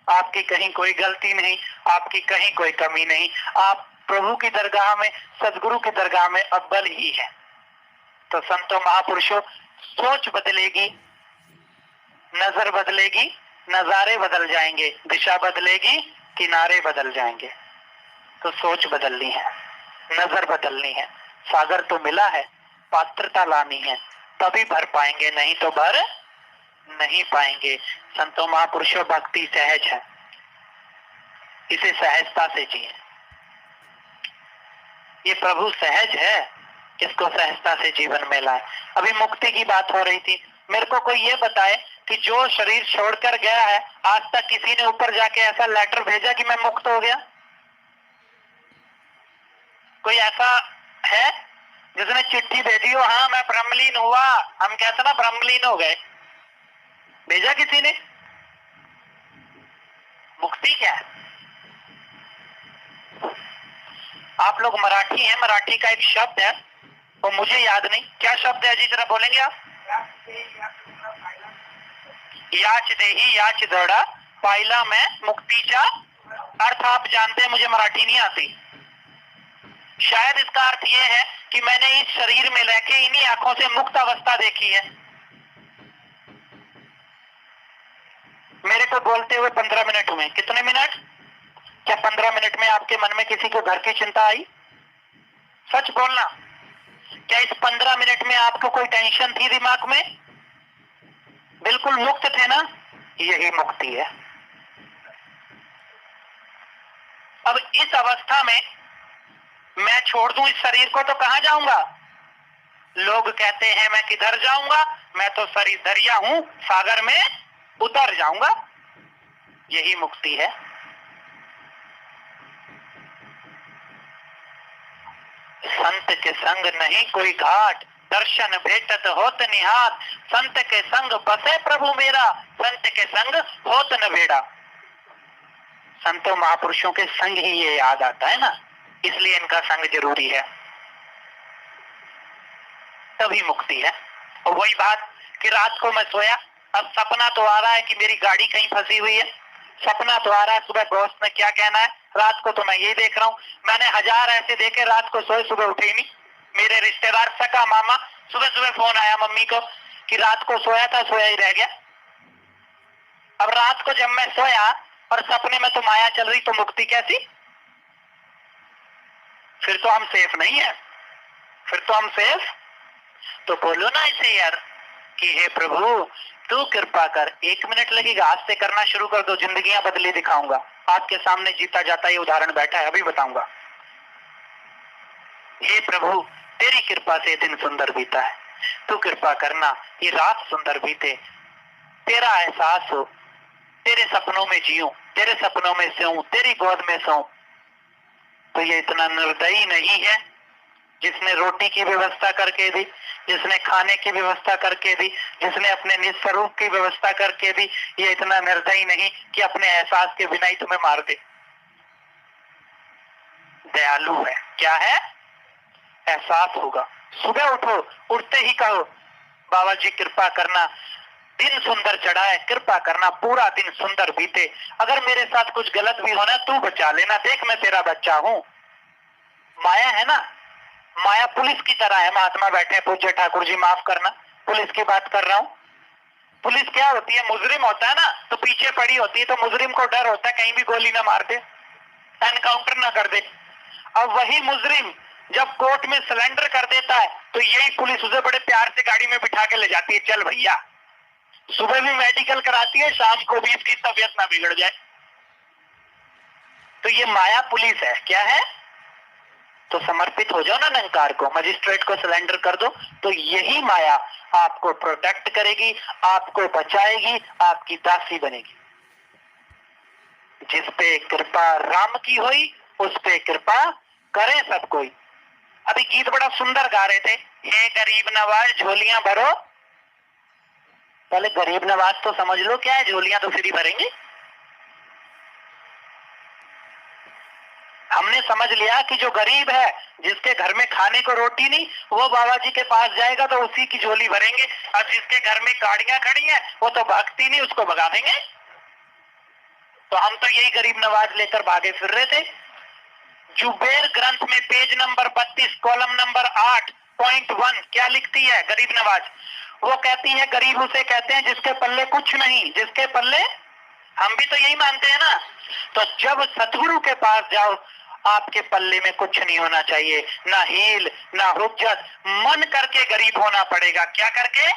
आपकी कहीं कोई गलती नहीं, आपकी कहीं कोई कमी नहीं, आप प्रभु की दरगाह में, सदगुरु की दरगाह में अव्वल ही है। तो संतों महापुरुषों, सोच बदलेगी, नजर बदलेगी, नजारे बदल जाएंगे, दिशा बदलेगी, किनारे बदल जाएंगे। तो सोच बदलनी है, नजर बदलनी है। सागर तो मिला है, पात्रता लानी है, तभी भर पाएंगे, नहीं तो भर नहीं पाएंगे। संतों महापुरुषों, भक्ति सहज है, इसे सहजता से जिए। ये प्रभु सहज है, इसको सहजता से जीवन में लाए। अभी मुक्ति की बात हो रही थी, मेरे को कोई ये बताए कि जो शरीर छोड़कर गया है, आज तक किसी ने ऊपर जाके ऐसा लेटर भेजा कि मैं मुक्त हो गया? कोई ऐसा है जिसने चिट्ठी भेजी हो, हाँ मैं ब्रह्मलीन हुआ, हम कहते ना ब्रह्मलीन हो गए, भेजा किसी ने? मुक्ति क्या है? आप लोग मराठी हैं, मराठी का एक शब्द है, वो मुझे याद नहीं, क्या शब्द है जी, जरा बोलेंगे आप? याच देही याच दौड़ा पाइला में मुक्तीचा अर्थ आप जानते हैं, मुझे मराठी नहीं आती। शायद इसका अर्थ ये है कि मैंने इस शरीर में रहकर इन्हीं आंखों से मुक्त अवस्था देखी है। मेरे को बोलते हुए 15 मिनट हुए। कितने मिनट? क्या 15 मिनट में आपके मन में किसी को घर की चिंता आई? सच बोलना, क्या इस 15 मिनट में आपको कोई टेंशन थी दिमाग में? बिल्कुल मुक्त थे ना? यही मुक्ति है। अब इस अवस्था में मैं छोड़ दूं इस शरीर को तो कहां जाऊंगा? लोग कहते हैं मैं किधर जाऊंगा, मैं तो शरीर दरिया हूं, सागर में उतर जाऊंगा। यही मुक्ति है। संत के संग नहीं कोई घाट, दर्शन भेटत होत निहात, संत के संग बसे प्रभु मेरा, संत के संग होत न बेड़ा। संतों महापुरुषों के संग ही ये याद आता है ना, इसलिए इनका संग जरूरी है, तभी मुक्ति है। और वही बात कि रात को मैं सोया, अब सपना तो आ रहा है कि मेरी गाड़ी कहीं फंसी हुई है, सपना तो आ रहा है सुबह बॉस ने क्या कहना है, रात को तो मैं ये देख रहा हूँ। मैंने 1000 ऐसे देखे, रात को सोए सुबह उठे ही नहीं। मेरे रिश्तेदार सका मामा, सुबह सुबह फोन आया मम्मी को कि रात को सोया था, सोया ही रह गया। अब रात को जब मैं सोया और सपने में तो माया चल रही, तो मुक्ति कैसी? फिर तो हम सेफ नहीं है, फिर तो हम सेफ। तो बोलो ना इसे यार कि हे प्रभु तू कृपा कर, 1 मिनट लगेगा, आज से करना शुरू कर दो, जिंदगियां बदली दिखाऊंगा। आपके सामने जीता जाता ये उदाहरण बैठा है, अभी बताऊंगा। हे प्रभु तेरी कृपा से दिन सुंदर बीता है, तू कृपा करना ये रात सुंदर बीते, तेरा एहसास हो, तेरे सपनों में जीऊं, तेरे सपनों में सोऊं, तेरी गोद में सोऊं। तो ये इतना निर्दयी नहीं है जिसने रोटी की व्यवस्था करके दी, जिसने खाने की व्यवस्था करके दी, जिसने अपने निज स्वरूप की व्यवस्था करके दी। ये इतना निर्दयी नहीं कि अपने एहसास के बिना ही तुम्हें मार दे। दयालु है। क्या है? एहसास होगा। सुबह उठो, उठते ही कहो बाबा जी कृपा करना दिन सुंदर चढ़ा है, कृपा करना पूरा दिन सुंदर बीते, अगर मेरे साथ कुछ गलत भी होना तू बचा लेना, देख मैं तेरा बच्चा हूं। माया है ना, माया पुलिस की तरह है। महात्मा बैठे, पूज्य ठाकुर जी माफ करना, पुलिस की बात कर रहा हूं। पुलिस क्या होती है? मुजरिम होता है ना, तो पीछे पड़ी होती है, तो मुजरिम को डर होता है कहीं भी गोली ना मार दे, एनकाउंटर ना कर दे। अब वही मुजरिम जब कोर्ट में सरेंडर कर देता है, तो यही पुलिस उसे बड़े प्यार से गाड़ी में बिठा के ले जाती है, चल भैया। सुबह भी मेडिकल कराती है, शाम को भी इसकी तबीयत ना बिगड़ जाए। तो ये माया पुलिस है। क्या है? तो समर्पित हो जाओ ना निरंकार को, मजिस्ट्रेट को सरेंडर कर दो, तो यही माया आपको प्रोटेक्ट करेगी, आपको बचाएगी, आपकी दासी बनेगी। जिस पे कृपा राम की हुई उस पे कृपा करे सब कोई। अभी गीत बड़ा सुंदर गा रहे थे, हे गरीब नवाज झोलियां भरो। पहले गरीब नवाज तो समझ लो क्या है, झोलियां तो फ्री भरेंगे। हमने समझ लिया कि जो गरीब है, जिसके घर में खाने को रोटी नहीं, वो बाबा जी के पास जाएगा तो उसी की झोली भरेंगे, और जिसके घर में गाड़ियां खड़ी हैं वो तो भागती नहीं, उसको भगा देंगे। तो हम तो यही गरीब नवाज लेकर भागे फिर रहे थे। जुबेर ग्रंथ में पेज नंबर 32 कॉलम नंबर 8.1 क्या लिखती है गरीब नवाज? वो कहती है गरीब उसे कहते हैं जिसके पल्ले कुछ नहीं, जिसके पल्ले, हम भी तो यही मानते हैं ना। तो जब सतगुरु के पास जाओ, आपके पल्ले में कुछ नहीं होना चाहिए, ना हील ना हुज्जत, मन करके गरीब होना पड़ेगा। क्या करके?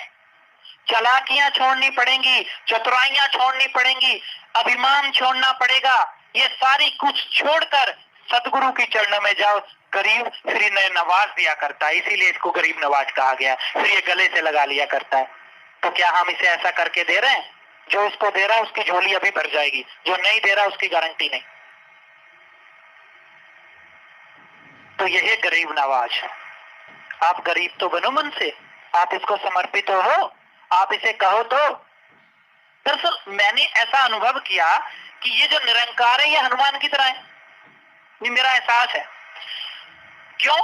चालाकियां छोड़नी पड़ेंगी, चतुराइयां छोड़नी पड़ेंगी, अभिमान छोड़ना पड़ेगा। ये सारी कुछ छोड़कर सतगुरु की चरणों में जाओ। गरीब फिर इन्हें नवाज दिया करता है, इसीलिए इसको गरीब नवाज कहा गया। फिर ये गले से लगा लिया करता है। तो क्या हम इसे ऐसा करके दे रहे हैं? जो इसको दे रहा है उसकी झोली अभी भर जाएगी, जो नहीं दे रहा उसकी गारंटी नहीं। तो यह गरीब नवाज। आप गरीब तो बनो मन से, आप इसको समर्पित तो हो, आप इसे कहो तो। दरअसल मैंने ऐसा अनुभव किया कि ये जो निरंकार है ये हनुमान की तरह है, ये मेरा एहसास है। क्यों?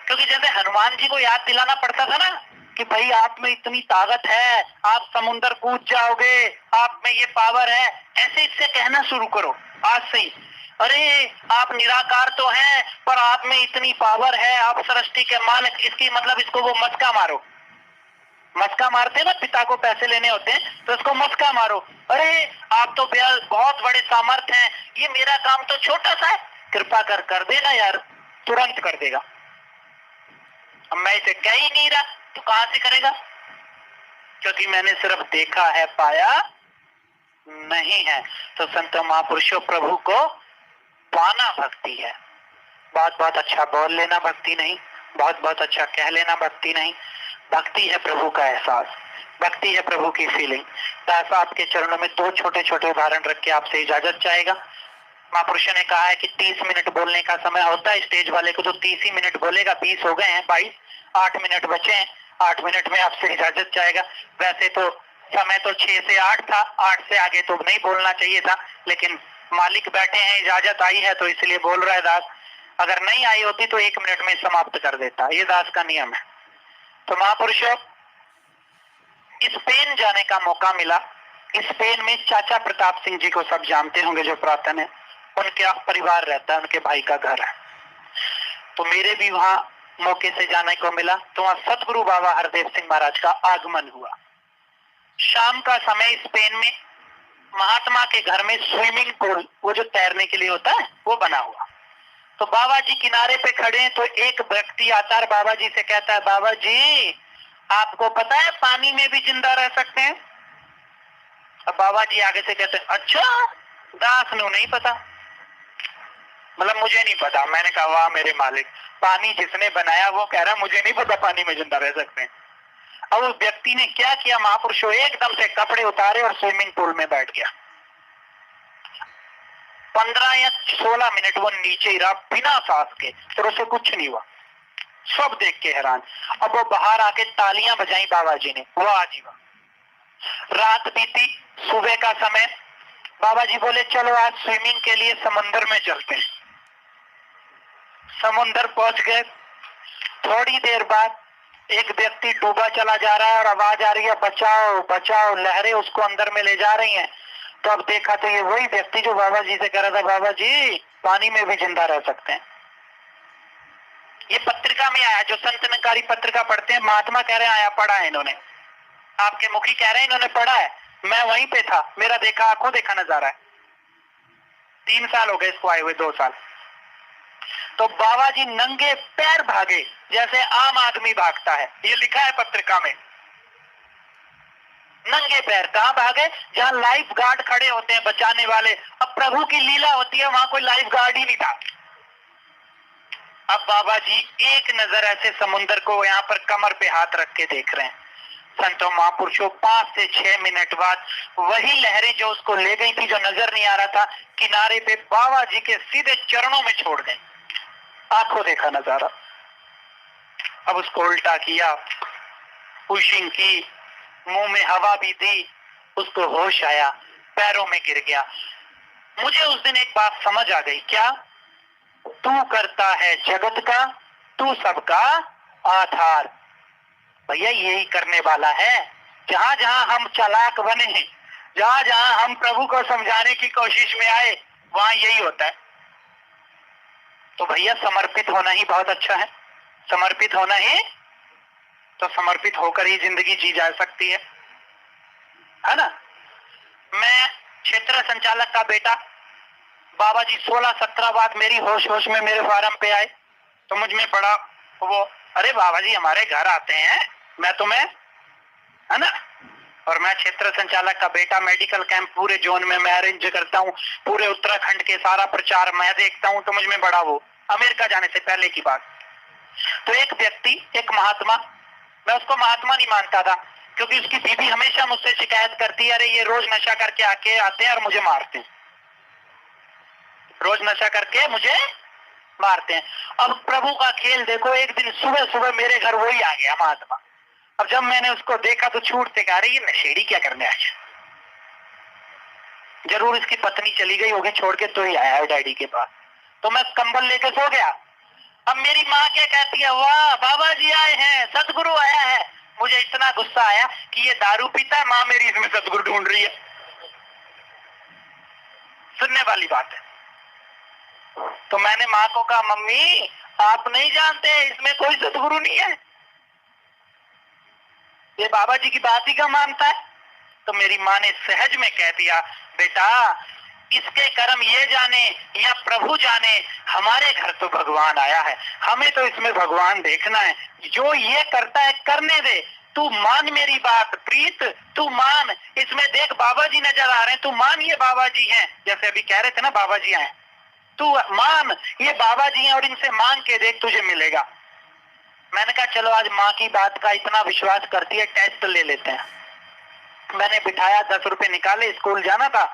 क्योंकि जैसे हनुमान जी को याद दिलाना पड़ता था ना कि भाई आप में इतनी ताकत है, आप समुद्र कूद जाओगे, आप में ये पावर है, ऐसे इससे कहना शुरू करो आज से ही। अरे आप निराकार तो हैं पर आप में इतनी पावर है, आप सृष्टि के मालिक, इसकी मतलब इसको वो मस्का मारो। मस्का मारते हैं ना, पिता को पैसे लेने होते हैं तो इसको मस्का मारो। अरे आप तो बहुत बड़े सामर्थ्य हैं, ये मेरा काम तो छोटा सा है, कृपा कर देना यार, तुरंत कर देगा। अब मैं इसे कह ही नहीं रहा तो कहां से करेगा? क्योंकि मैंने सिर्फ देखा है, पाया नहीं है। तो संत महापुरुषों प्रभु को पाना भक्ति है। बहुत बहुत अच्छा बोल लेना भक्ति नहीं, बहुत बहुत अच्छा कह लेना भक्ति नहीं। भक्ति है प्रभु का एहसास, भक्ति है प्रभु की फीलिंग। तो ऐसा आपके चरणों में दो छोटे छोटे उदाहरण रख के आपसे इजाजत चाहेगा। महापुरुषों ने कहा है कि 30 मिनट बोलने का समय होता है, स्टेज वाले को तो 30 ही मिनट बोलेगा, 20 हो गए हैं, 22, 8 मिनट बचे हैं, 8 मिनट में आपसे इजाजत चाहेगा। वैसे तो समय तो 6 से 8 था, 8 से आगे तो नहीं बोलना चाहिए था, लेकिन मालिक बैठे हैं, इजाजत आई है तो इसलिए बोल रहा है दास। अगर नहीं आई होती तो 1 मिनट में समाप्त कर देता, ये दास का नियम है। तो महापुरुषों, स्पेन जाने का मौका मिला। स्पेन में चाचा प्रताप सिंह जी को सब जानते होंगे जो पुरातन है, उनका परिवार रहता है, उनके भाई का घर है। तो मेरे भी वहां मौके से जाने को मिला। तो वहां सतगुरु बाबा हरदेव सिंह महाराज का आगमन हुआ। शाम का समय स्पेन में महात्मा के घर में स्विमिंग पूल, वो जो तैरने के लिए होता है, वो बना हुआ। तो बाबा जी किनारे पे खड़े हैं, तो एक व्यक्ति आता है, बाबा जी से कहता है, बाबा जी आपको पता है पानी में भी जिंदा रह सकते हैं? अब बाबा जी आगे से कहते हैं, अच्छा दास नु नहीं पता, मतलब मुझे नहीं पता। मैंने कहा वाह मेरे मालिक, पानी जिसने बनाया वो कह रहा मुझे नहीं पता पानी में जिंदा रह सकते हैं। अब उस व्यक्ति ने क्या किया महापुरुषों, एकदम से कपड़े उतारे और स्विमिंग पूल में बैठ गया। 15 या 16 मिनट वो नीचे ही रहा बिना सांस के, फिर उसे कुछ नहीं हुआ। सब देख के हैरान। अब वो बाहर आके तालियां बजाई बाबा जी ने, वाह जी वाह। रात बीती, सुबह का समय, बाबा जी बोले चलो आज स्विमिंग के लिए समुद्र में चलते हैं। समुद्र पहुंच गए। थोड़ी देर बाद एक व्यक्ति डूबा चला जा रहा है और आवाज आ रही है बचाओ बचाओ, लहरें उसको अंदर में ले जा रही हैं। तो अब देखा तो ये वही व्यक्ति जो बाबा जी से कह रहा था बाबा जी पानी में भी जिंदा रह सकते हैं। ये पत्रिका में आया, जो संत निकारी पत्रिका पढ़ते हैं, महात्मा कह रहे हैं आया, पढ़ा है इन्होंने, आपके मुखी कह रहे हैं इन्होंने पढ़ा है, मैं वहीं पे था, मेरा देखा आंखों देखा नजारा है। 3 साल हो गए इसको आए हुए, 2 साल। तो बाबा जी नंगे पैर भागे जैसे आम आदमी भागता है, ये लिखा है पत्रिका में। नंगे पैर कहां भागे? जहां लाइफ गार्ड खड़े होते हैं बचाने वाले। अब प्रभु की लीला होती है, वहां कोई लाइफ गार्ड ही नहीं था। अब बाबा जी एक नजर ऐसे समुद्र को यहाँ पर कमर पे हाथ रख के देख रहे हैं। संतों महापुरुषों 5 से 6 मिनट बाद वही लहरें जो उसको ले गई थी, जो नजर नहीं आ रहा था, किनारे पे बाबा जी के सीधे चरणों में छोड़ गई। आंखों देखा नजारा। अब उसको उल्टा किया, पुशिंग की, मुंह में हवा भी दी, उसको होश आया, पैरों में गिर गया। मुझे उस दिन एक बात समझ आ गई। क्या? तू करता है जगत का, तू सबका आधार। भैया यही करने वाला है। जहां जहां हम चालाक बने हैं, जहां जहां हम प्रभु को समझाने की कोशिश में आए, वहां यही होता है। तो भैया समर्पित होना ही बहुत अच्छा है। समर्पित होना ही, तो समर्पित होकर ही जिंदगी जी जा सकती है ना। मैं क्षेत्र संचालक का बेटा, बाबा जी 16-17 बार मेरी होश होश में मेरे फार्म पे आए, तो मुझ में बड़ा वो, अरे बाबा जी हमारे घर आते हैं, मैं तुम्हें, है ना। और मैं क्षेत्र संचालक का बेटा, मेडिकल कैंप पूरे जोन में मैं अरेंज करता हूँ, पूरे उत्तराखंड के सारा प्रचार मैं देखता हूँ, तो मुझ में बड़ा वो, अमेरिका जाने से पहले की बात। तो एक व्यक्ति, एक महात्मा, मैं उसको महात्मा नहीं मानता था, क्योंकि उसकी बीवी हमेशा मुझसे शिकायत करती है, अरे ये रोज नशा करके आते हैं और मुझे मारते हैं, रोज नशा करके मुझे मारते हैं। अब प्रभु का खेल देखो, एक दिन सुबह सुबह मेरे घर वही आ गया महात्मा। अब जब मैंने उसको देखा तो छूटते कहा, रही ये नशेड़ी क्या करने आया, जरूर इसकी पत्नी चली गई होगी छोड़ के, तो ही आया है डैडी के पास। तो मैं कंबल लेके सो गया। अब मेरी माँ क्या कहती है, वाह बाबा जी आए हैं, सतगुरु आया है। मुझे इतना गुस्सा आया कि ये दारू पीता है, माँ मेरी इसमें सतगुरु ढूंढ रही है। सुनने वाली बात है। तो मैंने माँ को कहा, मम्मी आप नहीं जानते इसमें कोई सतगुरु नहीं है, ये बाबा जी की बात ही का मानता है। तो मेरी माँ ने सहज में कह दिया, बेटा इसके कर्म ये जाने या प्रभु जाने, हमारे घर तो भगवान आया है, हमें तो इसमें भगवान देखना है, जो ये करता है करने दे, तू मान मेरी बात प्रीत, तू मान, इसमें देख बाबा जी नजर आ रहे हैं, तू मान ये बाबा जी हैं, जैसे अभी कह रहे थे ना बाबा जी आए, तू मान ये बाबा जी हैं और इनसे मांग के देख तुझे मिलेगा। मैंने कहा चलो आज माँ की बात का इतना विश्वास करती है, टेस्ट ले लेते हैं। मैंने बिठाया, 10 रुपए निकाले, स्कूल जाना था,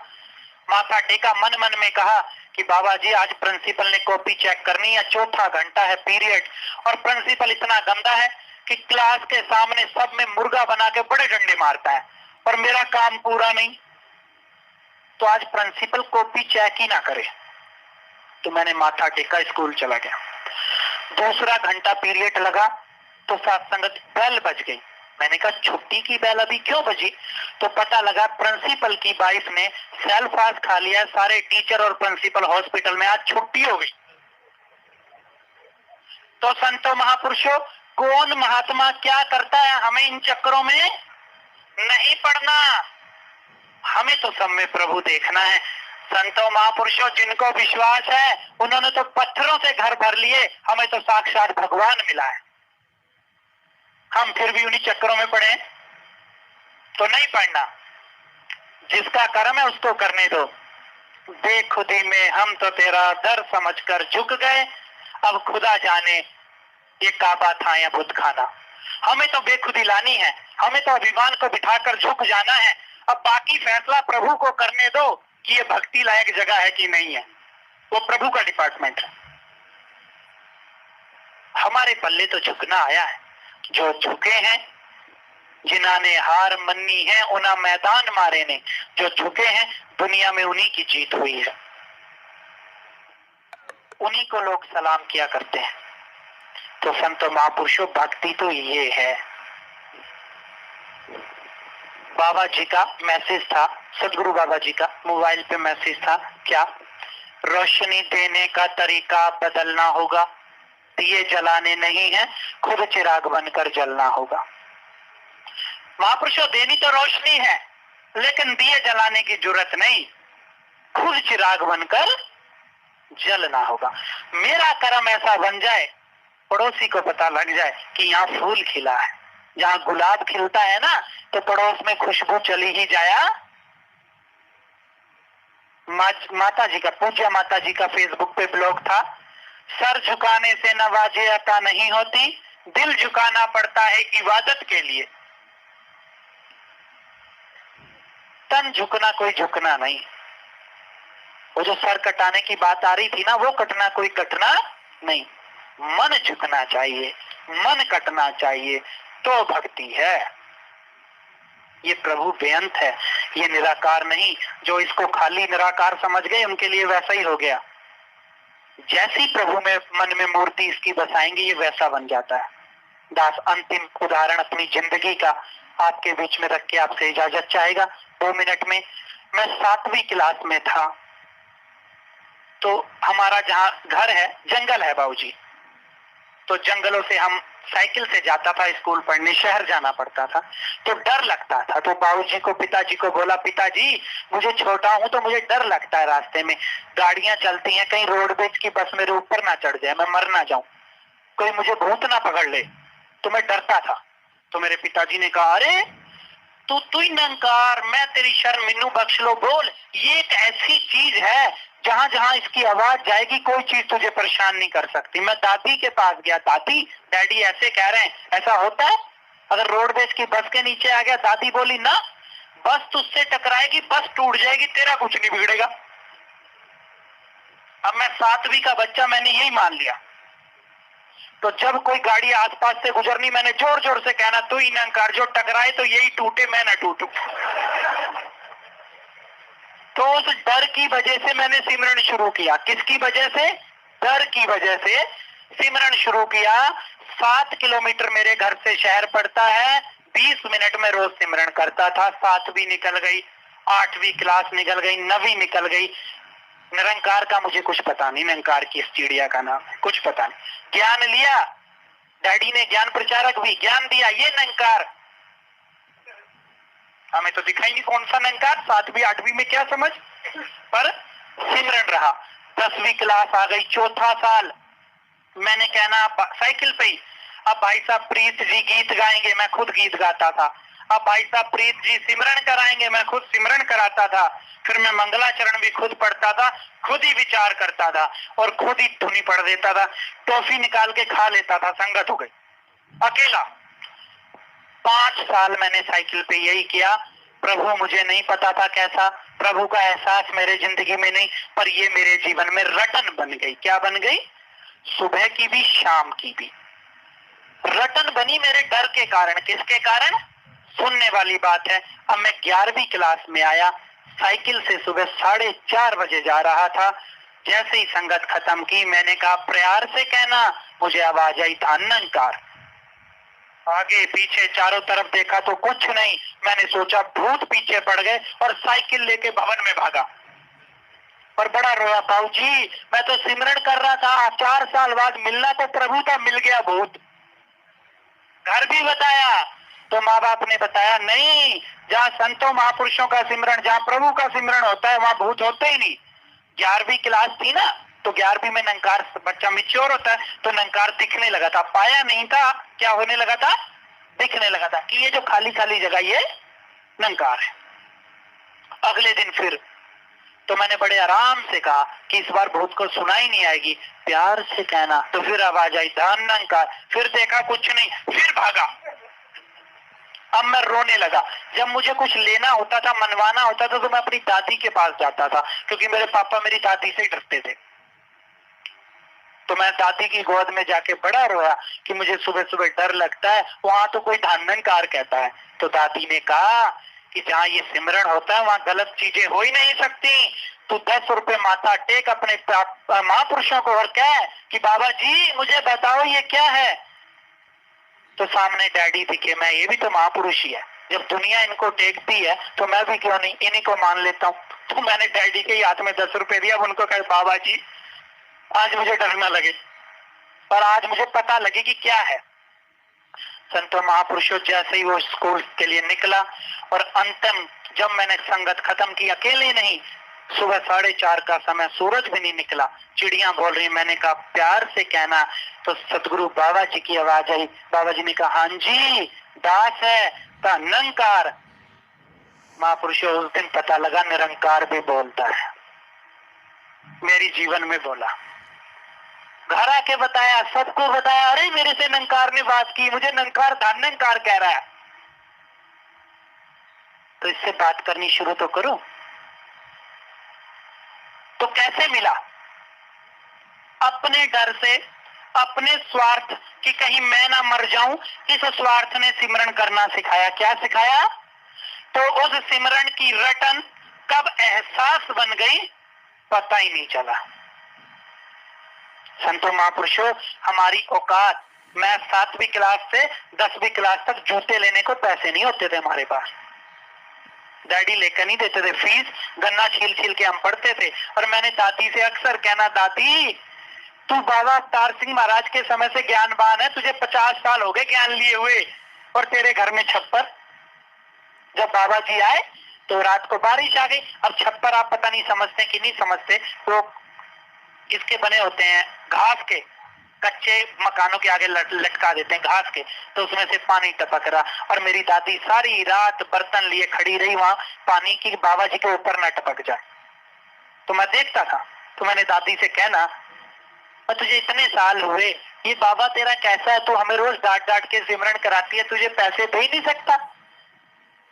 माथा टेका, मन मन में कहा कि बाबा जी आज प्रिंसिपल ने कॉपी चेक करनी है, चौथा घंटा है पीरियड, और प्रिंसिपल इतना गंदा है कि क्लास के सामने सब में मुर्गा बना के बड़े डंडे मारता है, और मेरा काम पूरा नहीं, तो आज प्रिंसिपल कॉपी चेक ही ना करे। तो मैंने माथा टेका, स्कूल चला गया। दूसरा घंटा पीरियड लगा तो सत्संगत बेल बज गई। मैंने कहा छुट्टी की बेल अभी क्यों बजी, तो पता लगा प्रिंसिपल की वाइफ ने सेल फास्ट खा लिया, सारे टीचर और प्रिंसिपल हॉस्पिटल में, आज छुट्टी हो गई। तो संतों महापुरुषों, कौन महात्मा क्या करता है, हमें इन चक्करों में नहीं पड़ना, हमें तो सब में प्रभु देखना है। संतों महापुरुषों जिनको विश्वास है उन्होंने तो पत्थरों से घर भर लिए, हमें तो साक्षात भगवान मिला है, हम फिर भी उन्हीं चक्करों में पड़े तो नहीं पड़ना। जिसका कर्म है उसको करने दो। बेखुदी में हम तो तेरा दर समझकर झुक गए, अब खुदा जाने ये काबा था या बुत खाना। हमें तो बेखुदी लानी है, हमें तो अभिमान को बिठाकर झुक जाना है। अब बाकी फैसला प्रभु को करने दो कि ये भक्ति लायक जगह है कि नहीं है, वो प्रभु का डिपार्टमेंट है। हमारे पल्ले तो झुकना आया है, जो झुके हैं, जिन्होंने हार मन्नी है उन्हें मैदान मारे ने, जो झुके हैं दुनिया में उन्हीं की जीत हुई है, उन्हीं को लोग सलाम किया करते हैं। तो संत महापुरुषों भक्ति तो ये है। बाबा जी का मैसेज था, सदगुरु बाबा जी का मोबाइल पे मैसेज था, क्या रोशनी देने का तरीका बदलना होगा, दिए जलाने नहीं है, खुद चिराग बनकर जलना होगा। महापुरुषों देनी तो रोशनी है, लेकिन दिए जलाने की जरूरत नहीं, खुद चिराग बनकर जलना होगा। मेरा कर्म ऐसा बन जाए, पड़ोसी को पता लग जाए कि यहाँ फूल खिला है, जहाँ गुलाब खिलता है ना तो पड़ोस में खुशबू चली ही जाया। माता जी का, पूज्य माता जी का फेसबुक पे ब्लॉग था, सर झुकाने से नवाजे अता नहीं होती, दिल झुकाना पड़ता है इबादत के लिए। तन झुकना कोई झुकना नहीं, वो जो सर कटाने की बात आ रही थी ना, वो कटना कोई कटना नहीं, मन झुकना चाहिए, मन कटना चाहिए, तो भक्ति है। ये प्रभु बेअंत है, ये निराकार नहीं। जो इसको खाली निराकार समझ गए उनके लिए वैसा ही हो गया। जैसी प्रभु में मन में मूर्ति इसकी बसाएंगे ये वैसा बन जाता है। दास अंतिम उदाहरण अपनी जिंदगी का आपके बीच में रख के आपसे इजाजत चाहेगा 2 मिनट में। मैं 7वीं क्लास में था, तो हमारा जहाँ घर है जंगल है बाबूजी, तो जंगलों से हम साइकिल से जाता था स्कूल पढ़ने, शहर जाना पड़ता था, तो डर लगता था। तो बाबूजी को पिताजी को बोला, पिताजी मुझे छोटा हूं तो मुझे डर लगता है, रास्ते में गाड़ियां चलती हैं, कहीं रोडवेज की बस मेरे ऊपर ना चढ़ जाए, मैं मर ना जाऊं, कोई मुझे भूत ना पकड़ ले, तो मैं डरता था। तो मेरे पिताजी ने कहा, अरे तू ही नंकार, मैं तेरी शर्म मिन्नू बख्श लो, बोल ये एक ऐसी चीज है जहां जहां इसकी आवाज जाएगी कोई चीज तुझे परेशान नहीं कर सकती। मैं दादी के पास गया, दादी डैडी ऐसे कह रहे हैं, ऐसा होता है? अगर रोडवेज की बस के नीचे आ गया, दादी बोली ना बस तुझसे टकराएगी, बस टूट जाएगी, तेरा कुछ नहीं बिगड़ेगा। अब मैं 7वीं का बच्चा, मैंने यही मान लिया। तो जब कोई गाड़ी आसपास से गुजरनी, मैंने जोर जोर से कहना, तू ही नंकार, जो टकराए तो यही टूटे, मैं ना टूटू। तो उस डर की वजह से मैंने सिमरन शुरू किया। किसकी वजह से? डर की वजह से सिमरन शुरू किया। 7 किलोमीटर मेरे घर से शहर पड़ता है, 20 मिनट में रोज सिमरन करता था। 7वीं निकल गई, 8वीं क्लास निकल गई, 9वीं निकल गई। निरंकार का मुझे कुछ पता नहीं, निरंकार की इस चिड़िया का नाम कुछ पता नहीं। ज्ञान लिया, डैडी ने ज्ञान प्रचारक भी ज्ञान दिया, ये निरंकार हमें तो दिखाई नहीं कौन सा निरंकार। 7वीं 8वीं में क्या समझ, पर सिमरन रहा। 10वीं क्लास आ गई, 4था साल, मैंने कहना साइकिल पे ही, अब भाई साहब प्रीत जी गीत गाएंगे, मैं खुद गीत गाता था। अब भाई साहब प्रीत जी सिमरन कराएंगे, मैं खुद सिमरन कराता था। फिर मैं मंगलाचरण भी खुद पढ़ता था, खुद ही विचार करता था और खुद ही धुनी पढ़ देता था। टॉफी निकाल के खा लेता था, संगत हो गई अकेला। 5 साल मैंने साइकिल पे यही किया। प्रभु मुझे नहीं पता था कैसा, प्रभु का एहसास मेरे जिंदगी में नहीं, पर ये मेरे जीवन में रटन बन गई। क्या बन गई? सुबह की भी शाम की भी रटन बनी मेरे डर के कारण। किसके कारण? सुनने वाली बात है। अब मैं 11वीं क्लास में आया, साइकिल से सुबह 4:30 बजे जा रहा था। जैसे ही संगत खत्म की, मैंने कहा प्यार से कहना, मुझे आवाज आई था निरंकार। आगे पीछे चारों तरफ देखा तो कुछ नहीं। मैंने सोचा भूत पीछे पड़ गए और साइकिल लेके भवन में भागा और बड़ा रोया, बाबू जी मैं तो सिमरन कर रहा था, 4 साल बाद मिलना तो प्रभु था, मिल गया भूत। घर भी बताया तो माँ बाप ने बताया नहीं, जहाँ संतों महापुरुषों का सिमरन, जहाँ प्रभु का सिमरन होता है वहां भूत होते ही नहीं। 11वीं क्लास थी ना, तो 11वीं में निरंकार, बच्चा मिच्योर होता है, तो निरंकार दिखने लगा था। पाया नहीं था, क्या होने लगा था? दिखने लगा था कि ये जो खाली खाली जगह ये निरंकार है। अगले दिन फिर तो मैंने बड़े आराम से कहा कि इस बार भूत को सुनाई नहीं आएगी, प्यार से कहना। तो फिर आवाज आई धन निरंकार। फिर देखा कुछ नहीं, फिर भागा। अब मैं रोने लगा। जब मुझे कुछ लेना होता था, मनवाना होता था, तो मैं अपनी दादी के पास जाता था, क्योंकि मेरे पापा मेरी दादी से डरते थे। तो मैं दादी की गोद में जाके बड़ा रोया कि मुझे सुबह सुबह डर लगता है, वहां तो कोई धन्यकार कहता है। तो दादी ने कहा कि जहाँ ये सिमरन होता है वहां गलत चीजें हो ही नहीं सकती। तू 10 रुपए माथा टेक अपने महापुरुषों को और कह कि बाबा जी मुझे बताओ ये क्या है। तो सामने डैडी दिखे, मैं ये भी तो महापुरुष ही है, जब दुनिया इनको टेकती है तो मैं भी क्यों नहीं, इन्हीं को मान लेता हूँ। तो मैंने डैडी के हाथ में 10 रुपए दिया, उनको कहा बाबा जी आज मुझे डर ना लगे, पर आज मुझे पता लगे कि क्या है। संतों महापुरुषों जैसे ही वो स्कूल के लिए निकला, और अंतिम जब मैंने संगत खत्म की, अकेले नहीं, सुबह 4:30 का समय, सूरज भी नहीं निकला, चिड़ियां बोल रही, मैंने कहा प्यार से कहना। तो सतगुरु बाबा जी की आवाज आई। बाबा जी ने कहा हाँ जी दास है का निरंकार। महापुरुषों उस दिन पता लगा निरंकार भी बोलता है। मेरी जीवन में बोला, घर आके बताया, सबको बताया, अरे मेरे से निरंकार ने बात की, मुझे निरंकार धन्यकार कह रहा है। तो इससे बात करनी शुरू तो करो। तो कैसे मिला? अपने डर से, अपने स्वार्थ कि कहीं मैं ना मर जाऊं, इस स्वार्थ ने सिमरन करना सिखाया। क्या सिखाया? तो उस सिमरन की रटन कब एहसास बन गई पता ही नहीं चला। संतों महापुरुषों, हमारी औकात, मैं 7वीं क्लास से 10वीं क्लास तक जूते लेने को पैसे नहीं होते थे हमारे पास। डैडी लेकर नहीं देते थे फीस, गन्ना छील छील के हम पढ़ते थे। और मैंने दादी से अक्सर कहना, दादी तू बाबा अवतार सिंह महाराज के समय से ज्ञानवान है, तुझे 50 साल हो गए ज्ञान लिए हुए, और तेरे घर में छप्पर। जब बाबा जी आए तो रात को बारिश आ गई। अब छप्पर आप पता नहीं समझते कि नहीं समझते, तो इसके बने होते हैं घास के, कच्चे मकानों के आगे लटका देते हैं घास के, तो उसमें से पानी टपक रहा। और मेरी दादी सारी रात बर्तन लिए खड़ी रही वहां पानी की, बाबा जी के ऊपर न टपक जाए। तो मैं देखता था। तो मैंने दादी से कहना, तुझे इतने साल हुए, ये बाबा तेरा कैसा है, तू हमें रोज डांट डांट के सिमरन कराती है, तुझे पैसे दे ही नहीं सकता।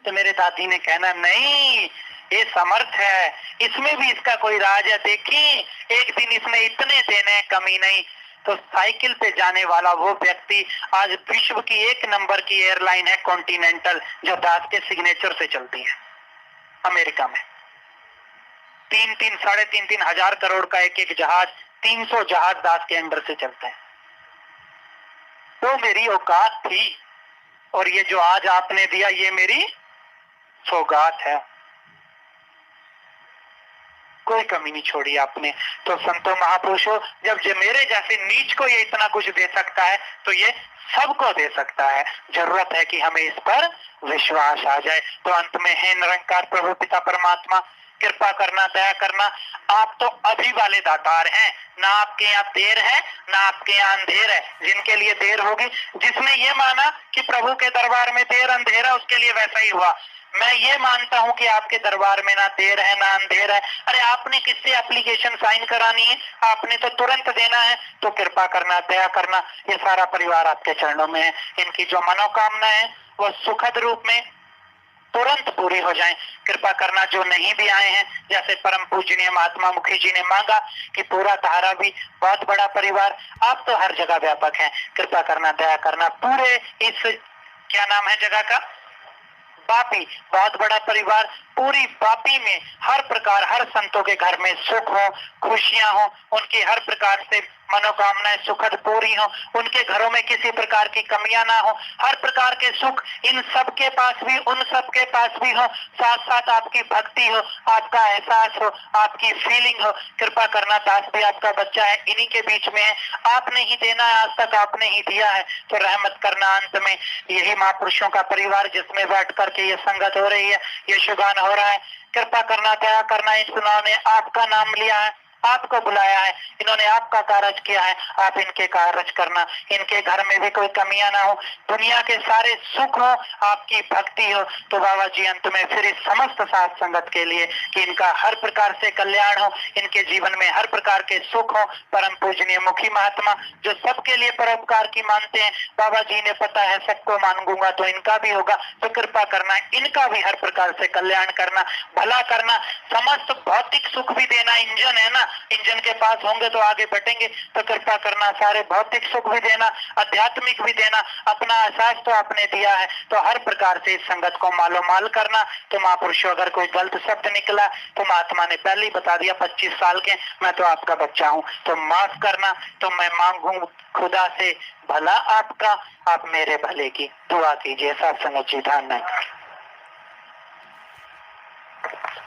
तो मेरे दादी ने कहना, नहीं ये समर्थ है, इसमें भी इसका कोई राज है, देखी एक दिन इसमें इतने देने कमी नहीं। तो साइकिल पे जाने वाला वो व्यक्ति आज विश्व की 1 नंबर की एयरलाइन है कॉन्टिनेंटल, जो दास के सिग्नेचर से चलती है अमेरिका में। 3-3, 3.5 हजार करोड़ का एक जहाज, 300 जहाज दास के अंडर से चलते हैं। तो मेरी औकात थी, और ये जो आज आपने दिया ये मेरी सौगात है, कोई कमी नहीं छोड़ी आपने। तो संतों महापुरुषों, जब ये मेरे जैसे नीच को ये इतना कुछ दे सकता है तो ये सबको दे सकता है। जरूरत है कि हमें इस पर विश्वास आ जाए। तो अंत में है निरंकार प्रभु पिता परमात्मा, कृपा करना, दया करना। आप तो अभी वाले दातार हैं, ना आपके यहाँ देर है ना आपके यहाँ अंधेर है। जिनके लिए देर होगी, जिसने ये माना कि प्रभु के दरबार में देर अंधेरा, उसके लिए वैसा ही हुआ। मैं ये मानता हूं कि आपके दरबार में ना देर है ना अंधेर है। अरे आपने किससे एप्लीकेशन साइन करानी है, आपने तो तुरंत देना है। तो कृपा करना, दया करना, ये सारा परिवार आपके चरणों में है। इनकी जो मनोकामना है वो सुखद रूप में तुरंत पूरी हो जाए। कृपा करना, जो नहीं भी आए हैं, जैसे परम पूजनीय महात्मा मुखी जी ने मांगा कि पूरा धारा भी बहुत बड़ा परिवार, आप तो हर जगह व्यापक हैं। कृपा करना, दया करना, पूरे इस क्या नाम है जगह का, बापी, बहुत बड़ा परिवार, पूरी बापी में हर प्रकार, हर संतों के घर में सुख हो, खुशियां हो, उनकी हर प्रकार से मनोकामनाएं सुखद पूरी हो, उनके घरों में किसी प्रकार की कमियां ना हो, हर प्रकार के सुख इन सब के पास भी, उन सब के पास भी हो। साथ साथ आपकी भक्ति हो, आपका एहसास हो, आपकी फीलिंग हो। कृपा करना, दास भी आपका बच्चा है, इन्हीं के बीच में है, आपने ही देना है, आज तक आपने ही दिया है। तो रहमत करना। अंत में यही महापुरुषों का परिवार जिसमें बैठ करके ये संगत हो रही है, ये शुभान हो रहा है। कृपा करना, दया करना, इन सुनाओं ने आपका नाम लिया है, आपको बुलाया है, इन्होंने आपका कार्य किया है, आप इनके कार्य करना। इनके घर में भी कोई कमियां ना हो, दुनिया के सारे सुख हो, आपकी भक्ति हो। तो बाबा जी अंत में फिर इस समस्त साथ संगत के लिए कि इनका हर प्रकार से कल्याण हो, इनके जीवन में हर प्रकार के सुख हो। परम पूजनीय मुखी महात्मा जो सबके लिए परोपकार की मानते हैं, बाबा जी ने पता है सबको मांगूंगा तो इनका भी होगा। तो कृपा करना, इनका भी हर प्रकार से कल्याण करना, भला करना, समस्त भौतिक सुख भी देना। इंजन है ना, इंजन के पास होंगे तो आगे बढ़ेंगे। तो कृपा करना, सारे भौतिक सुख भी देना, आध्यात्मिक भी देना। अपना एहसास तो आपने दिया है, तो हर प्रकार से इस संगत को मालो माल करना। तो महापुरुषों, अगर कोई गलत शब्द निकला तो महात्मा ने पहले ही बता दिया, 25 साल के मैं तो आपका बच्चा हूँ, तो माफ करना। तो मैं मांगू खुदा से भला आपका, आप मेरे भले की दुआ कीजिए। सत्संग जी, धन्यवाद।